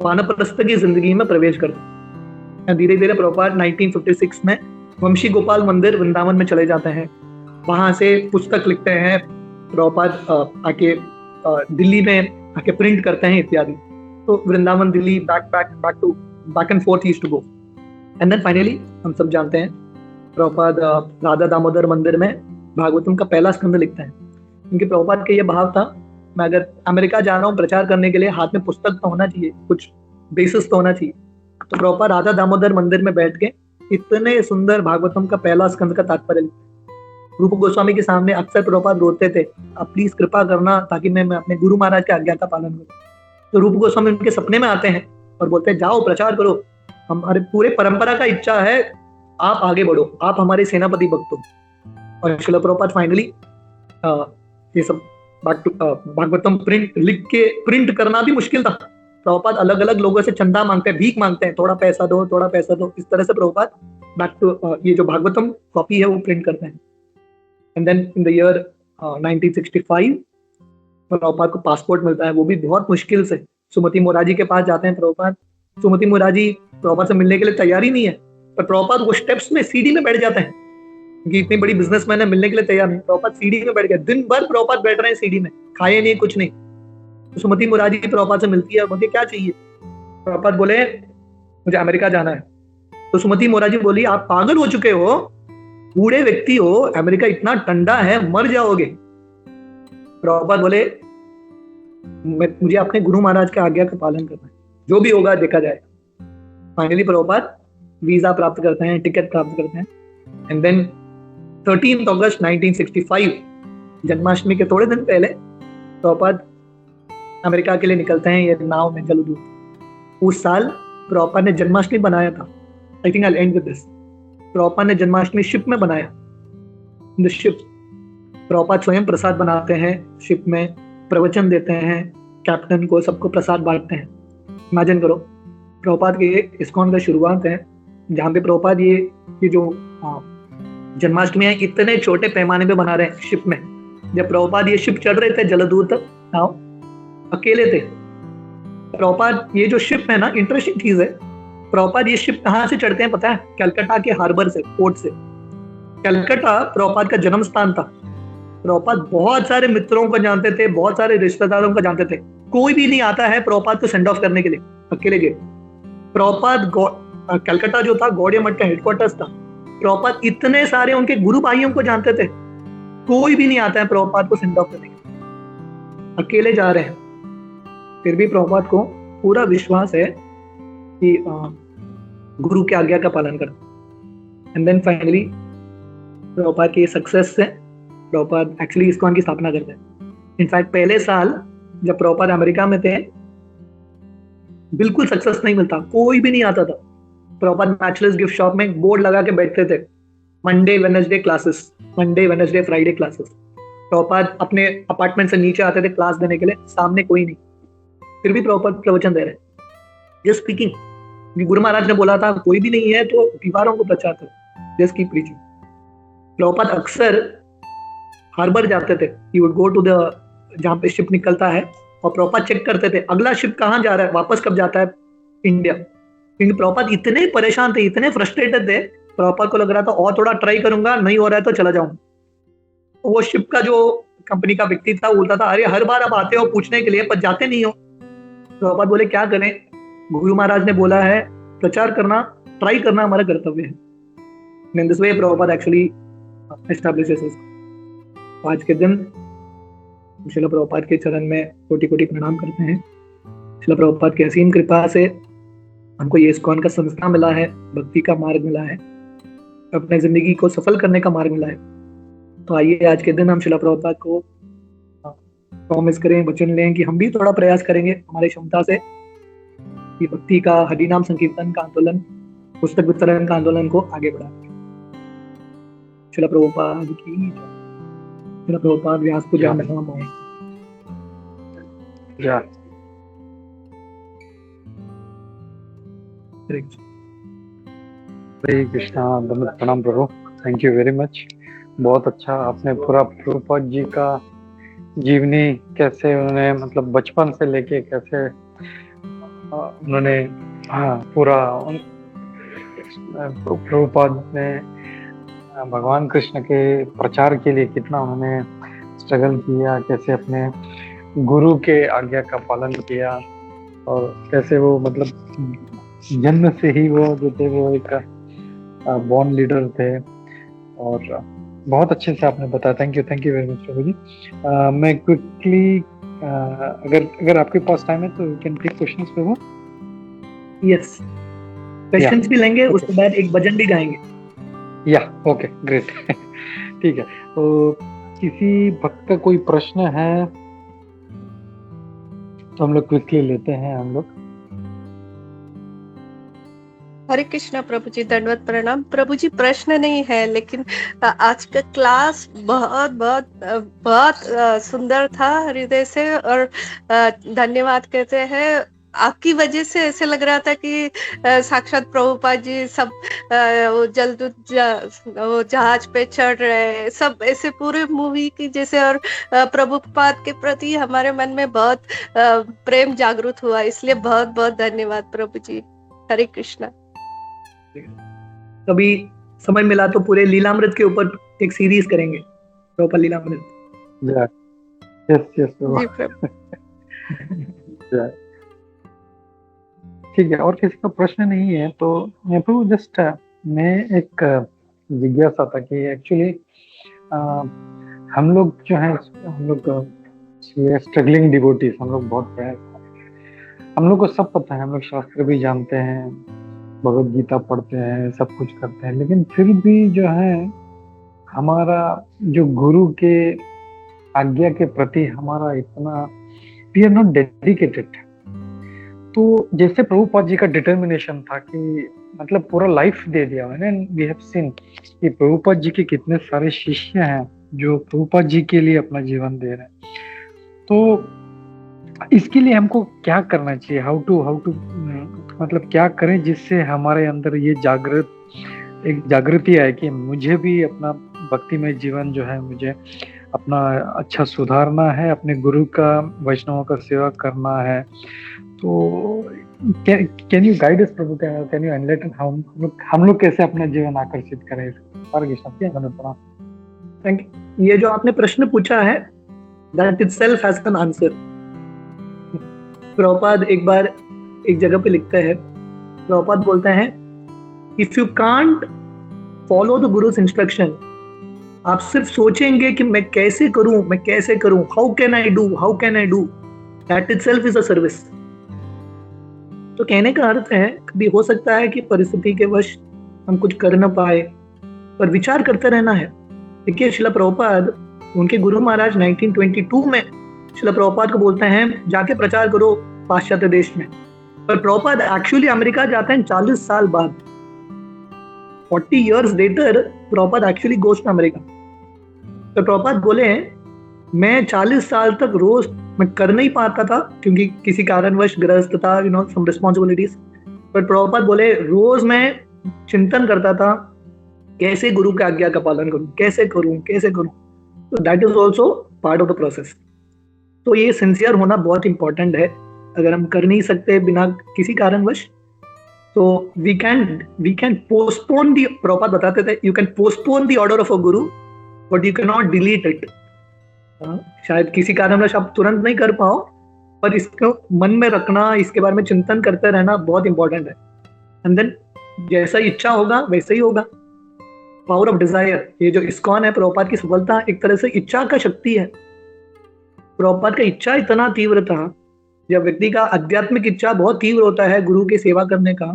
वानप्रस्थ की जिंदगी में प्रवेश करते हैं। धीरे धीरे प्रभुपाद 1956 में वंशी गोपाल मंदिर वृंदावन में चले जाते हैं, वहां से पुस्तक लिखते हैं, प्रभुपाद आके दिल्ली में आके प्रिंट करते हैं इत्यादि। तो Vrindavan Delhi back and forth used to go. And then finally हम सब जानते हैं प्रभुपाद राधा दामोदर मंदिर में भागवतम का पहला स्कंद लिखते हैं, क्योंकि प्रभुपाद का ये भाव था, मैं अगर अमेरिका जा रहा हूँ प्रचार करने के लिए, हाथ में पुस्तक तो होना चाहिए, कुछ बेसिस तो होना चाहिए। तो प्रभुपाद राधा दामोदर मंदिर में बैठ के इतने सुंदर भागवतम का पहला स्कंद का तात्पर्य लिखते। रूप गोस्वामी के सामने अक्सर प्रभुपाद रोते थे, आप प्लीज कृपा करना ताकि मैं अपने गुरु महाराज की आज्ञा का पालन करूं। तो रूप गोस्वामी उनके सपने में आते हैं और बोलते हैं, जाओ प्रचार करो, हमारे पूरे परंपरा का इच्छा है, आप आगे बढ़ो, आप हमारे सेनापति भक्त हो। और श्रील प्रभुपाद फाइनली ये सब भागवतम प्रिंट करना भी मुश्किल था। प्रभुपाद अलग अलग लोगों से चंदा मांगते हैं, भीख मांगते हैं, थोड़ा पैसा दो, थोड़ा पैसा दो। इस तरह से प्रभुपाद बैक टू ये जो भागवतम कॉपी है वो प्रिंट करते हैं। And then in the year 1965 Prabhupada को पासपोर्ट मिलता है, वो भी बहुत मुश्किल से। सुमति मोराजी के पास जाते हैं प्रभुपाद, सुमति मोराजी प्रभुपाद से मिलने के लिए तैयार ही नहीं है, पर प्रभुपाद वो स्टेप्स में सीढ़ी में बैठ जाते हैं, क्योंकि इतनी बड़ी बिजनेसमैन है, मिलने के लिए तैयार नहीं। प्रभुपाद सीढ़ी में बैठ गए, दिन भर प्रभुपाद बैठ रहे हैं सीढ़ी में, खाए नहीं कुछ नहीं। तो सुमति मुरारी प्रभुपाद से मिलती है, मुझे क्या चाहिए? प्रभुपाद बोले मुझे अमेरिका जाना है। तो सुमति मुरारी बोली आप पागल हो चुके हो, बूढ़े व्यक्ति हो, अमेरिका इतना ठंडा है, मर जाओगे। प्रभुपाद बोले मुझे अपने गुरु महाराज के आज्ञा का पालन करना है, जो भी होगा देखा जाएगा। फाइनली प्रभुपाद वीजा प्राप्त करते हैं, टिकट प्राप्त करते हैं। एंड देन 13 अगस्त 1965 जन्माष्टमी के थोड़े दिन पहले प्रभुपाद अमेरिका के लिए निकलते हैं ये नाव में जलदूत। उस साल प्रभुपाद ने जन्माष्टमी बनाया था। I think I will and with this. Prabhupada ने जन्माष्टमी शिप में बनाया। द शिप प्रभुपाद स्वयं प्रसाद बनाते हैं, शिप में प्रवचन देते हैं, कैप्टन को सबको प्रसाद बांटते हैं। इमेजिन करो, प्रभुपाद के इस्कॉन का शुरुआत है जहाँ पे प्रभुपाद ये जो जन्माष्टमी है इतने छोटे पैमाने पे बना रहे हैं शिप में। जब प्रभुपाद ये शिप चढ़ रहे थे जलदूत नाव, अकेले थे प्रभुपाद। ये जो शिप है ना, इंटरेस्टिंग चीज है, प्रभुपाद ये शिप कहाँ से चढ़ते हैं पता है? कलकत्ता के हार्बर से, पोर्ट से। कलकत्ता प्रभुपाद का जन्म स्थान था। प्रभुपाद बहुत सारे मित्रों को जानते थे, बहुत सारे रिश्तेदारों को जानते थे। कोई भी नहीं आता है प्रभुपाद को सेंड ऑफ करने के लिए, अकेले गए। प्रभुपाद कलकत्ता जो था गौड़िया मठ का हेडक्वार्टर्स था। प्रभुपाद इतने सारे उनके गुरु भाइयों को जानते थे, कोई भी नहीं आता है प्रभुपाद को सेंड ऑफ करने के लिए, अकेले जा रहे हैं। फिर भी प्रभुपाद को पूरा विश्वास है कि गुरु की आज्ञा का पालन करना। एंड देन फाइनली प्रभुपाद की सक्सेस से प्रभुपाद एक्चुअली इस्कॉन की स्थापना करते हैं। इनफैक्ट पहले साल जब प्रभुपाद अमेरिका में थे, बिल्कुल सक्सेस नहीं मिलता, कोई भी नहीं आता था। प्रभुपाद बैचलर्स गिफ्ट शॉप में बोर्ड लगा के बैठते थे, Monday Wednesday classes, Monday Wednesday Friday classes. Prabhupada अपने अपार्टमेंट से नीचे आते थे क्लास देने के लिए, सामने कोई नहीं, फिर भी प्रभुपाद प्रवचन दे रहे हैं, जस्ट स्पीकिंग। गुरु महाराज ने बोला था कोई भी नहीं है तो दीवारों को प्रचार करो, जस्ट कीप प्रीचिंग। प्रभुपाद अक्सर हार्बर जाते थे, he would go to the जहाँ पे शिप निकलता है, और प्रभुपाद चेक करते थे अगला शिप कहाँ जा रहा है, वापस कब जाता है इंडिया। क्योंकि प्रभुपाद इतने परेशान थे, इतने फ्रस्ट्रेटेड थे, प्रभुपाद को लग रहा था और थोड़ा ट्राई करूंगा, नहीं हो रहा है तो चला जाऊंगा। वो शिप का जो कंपनी का व्यक्ति था बोलता था अरे हर बार आप आते हो पूछने के लिए पर जाते नहीं हो। प्रभुपाद बोले क्या करें, गुरु महाराज ने बोला है प्रचार करना, ट्राई करना हमारा कर्तव्य है। In this way Prabhupada actually establishes इसको। आज के दिन श्रील प्रभुपाद के चरण में कोटि कोटि प्रणाम करते हैं। श्रील प्रभुपाद की असीम कृपा से हमको ये इस्कॉन का संस्था मिला है, भक्ति का मार्ग मिला है, अपने जिंदगी को सफल करने का मार्ग मिला है। तो आइए आज के दिन हम श्रील प्रभुपाद को प्रॉमिस करें, वचन लें कि हम भी थोड़ा प्रयास करेंगे हमारी क्षमता से ये भक्ति का, हरिनाम संकीर्तन का आंदोलन, पुस्तक वितरण का आंदोलन को आगे बढ़ाएंगे। श्रील प्रभुपाद की जय। श्रील प्रभुपाद व्यास पूजा में हम आए। हरे कृष्णा, दंडवत प्रणाम प्रभु, थैंक यू वेरी मच। बहुत अच्छा आपने पूरा प्रभुपाद जी का जीवनी, कैसे उन्होंने मतलब बचपन से लेके कैसे उन्होंने पूरा प्रभुपाद ने भगवान कृष्ण के प्रचार के लिए कितना उन्होंने स्ट्रगल किया, कैसे अपने गुरु के आज्ञा का पालन किया, और कैसे वो मतलब जन्म से ही वो जो थे वो एक बॉर्न लीडर थे। और बहुत अच्छे से आपने बताया, थैंक यू वेरी मच प्रभु जी। मैं क्विकली अगर आपके पास टाइम है तो यू कैन टेक क्वेश्चंस प्रभु। यस, क्वेश्चंस भी लेंगे, उसके बाद एक भजन भी गाएंगे। या ओके ग्रेट ठीक है। तो किसी भक्त का कोई प्रश्न है तो हम लोग क्विकली लेते हैं हम लोग। हरे कृष्णा प्रभु जी, दंडवत प्रणाम प्रभु जी। प्रश्न नहीं है, लेकिन आज का क्लास बहुत बहुत बहुत सुंदर था हृदय से, और धन्यवाद कहते हैं। आपकी वजह से ऐसे लग रहा था कि साक्षात प्रभुपाद जी सब जलदूत वो जहाज पे चढ़ रहे, सब ऐसे पूरे मूवी की जैसे। और प्रभुपाद के प्रति हमारे मन में बहुत प्रेम जागृत हुआ, इसलिए बहुत बहुत धन्यवाद प्रभु जी। हरे कृष्णा। कभी समय मिला तो पूरे लीलामृत के ऊपर एक सीरीज करेंगे, प्रॉपर लीलामृत। यस यस प्रभु। जी प्रभु। ठीक है, और किसी का प्रश्न नहीं है तो मैं प्रभु जस्ट मैं एक जिज्ञासा था कि एक्चुअली हम लोग जो है, हम लोग स्ट्रगलिंग डिवोटीज, हम लोग बहुत प्रयास, हम लोग को सब पता है, हम लोग शास्त्र भी जानते हैं, भगवत गीता पढ़ते हैं, सब कुछ करते हैं, लेकिन फिर भी जो है हमारा जो गुरु के आज्ञा के प्रति हमारा इतना, वी आर नॉट डेडिकेटेड। तो जैसे प्रभुपाद जी का डिटर्मिनेशन था कि मतलब पूरा लाइफ दे दिया मैंने, वी हैव सीन कि प्रभुपाद जी के कितने सारे शिष्य हैं जो प्रभुपाद जी के लिए अपना जीवन दे रहे हैं। तो इसके लिए हमको क्या करना चाहिए, हाउ टू मतलब क्या करें जिससे हमारे अंदर ये एक जागृति आए कि मुझे भी अपना भक्तिमय जीवन जो है, मुझे अपना अच्छा सुधारना है, अपने गुरु का, वैष्णवों का सेवा करना है। तो can you guide us Prabhu, can you enlighten हम लोग कैसे अपना जीवन आकर्षित करें? Thank you. ये जो आपने प्रश्न पूछा है, that itself has an answer. Prabhupada एक बार एक जगह पे लिखते हैं, प्रभुपाद बोलते हैं, if you can't follow the guru's instruction, आप सिर्फ सोचेंगे कि मैं कैसे करूं, how can I do, that itself is a service. तो कहने का अर्थ है, कभी हो सकता है कि परिस्थिति के वश हम कुछ कर न पाए, पर विचार करते रहना है। देखिए शिला प्रभुपाद, उनके गुरु महाराज 1922 में शिला प्रभुपाद को बोलते हैं जाके प्रचार करो पाश्चात्य देश में, पर प्रभुपाद एक्चुअली अमेरिका जाते हैं 40 साल बाद। 40 years later Prabhupada actually goes to America. तो प्रभुपाद बोले, मैं 40 साल तक रोज मैं कर नहीं पाता था क्योंकि किसी कारणवश गृहस्थ था, सम रिस्पॉन्सिबिलिटीज, पर प्रभुपाद बोले रोज मैं चिंतन करता था कैसे गुरु की आज्ञा का पालन करूं, कैसे करूं। तो that is also part of the process. तो ये सिंसियर होना बहुत इंपॉर्टेंट है। अगर हम कर नहीं सकते बिना किसी कारणवश, तो we can postpone the, Prabhupada बताते थे, you can postpone the order of a guru but you can not delete it. शायद किसी कारणवश आप तुरंत नहीं कर पाओ, पर इसको मन में रखना, इसके बारे में चिंतन करते रहना बहुत इंपॉर्टेंट है। एंड देन जैसा इच्छा होगा वैसे ही होगा। पावर ऑफ डिजायर, ये जो इस्कॉन है, प्रभुपाद की सफलता एक तरह से इच्छा का शक्ति है। प्रभुपाद का इच्छा इतना तीव्र था, जब व्यक्ति का आध्यात्मिक इच्छा बहुत तीव्र होता है गुरु की सेवा करने का,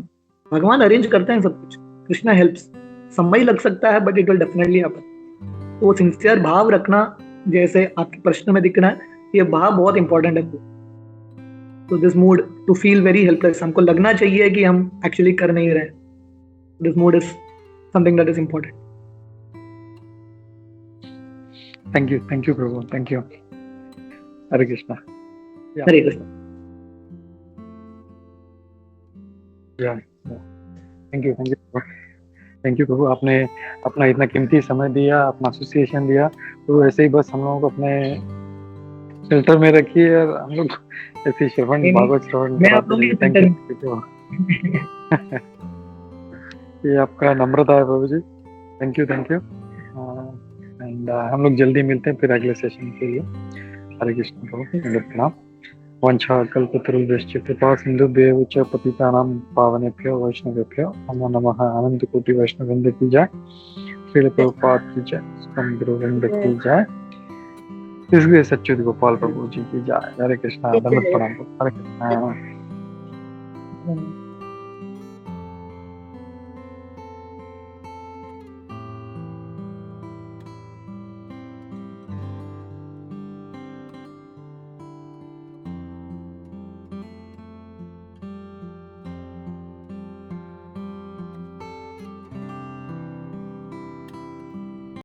भगवान अरेंज करते हैं सब कुछ, कृष्णा हेल्प्स। समय लग सकता है but it will definitely happen. तो सिंसियर भाव रखना, जैसे आपके प्रश्न में दिख रहा है, ये भाव बहुत इंपॉर्टेंट है। तो this mood to feel very helpless, हमको लगना चाहिए कि हम एक्चुअली कर नहीं रहे। This mood is something that is important. Thank you प्रभु, thank you. Hare Krishna. Hare Krishna. Thank you प्रभु, आपने अपना इतना कीमती समय दिया, अपना एसोसिएशन दिया। तो ऐसे ही बस हम लोगों को अपने शेल्टर में रखिए और हम लोग ऐसे श्रवण, भागवत श्रवण कराते रहिए। Thank you. ये आपका नम्रता है प्रभु जी। Thank you. एंड हम लोग जल्दी मिलते हैं फिर अगले सेशन के लिए। हरे कृष्ण प्रभु, प्रणाम। वंशाकल्पतरुभ्यश्च कृपा सिन्धुभ्येव च पतितानां पावनेभ्यो वैष्णवेभ्यो नमो नमः। अनंत कोटि वैष्णववृंद की जय, श्रील प्रभुपाद की जय, परम गुरुवृंद की जय, इसलिए सच्चिद गोपाल प्रभु जी की जय। हरे कृष्णा। धन्यवाद, प्रणाम। हरे कृष्णा।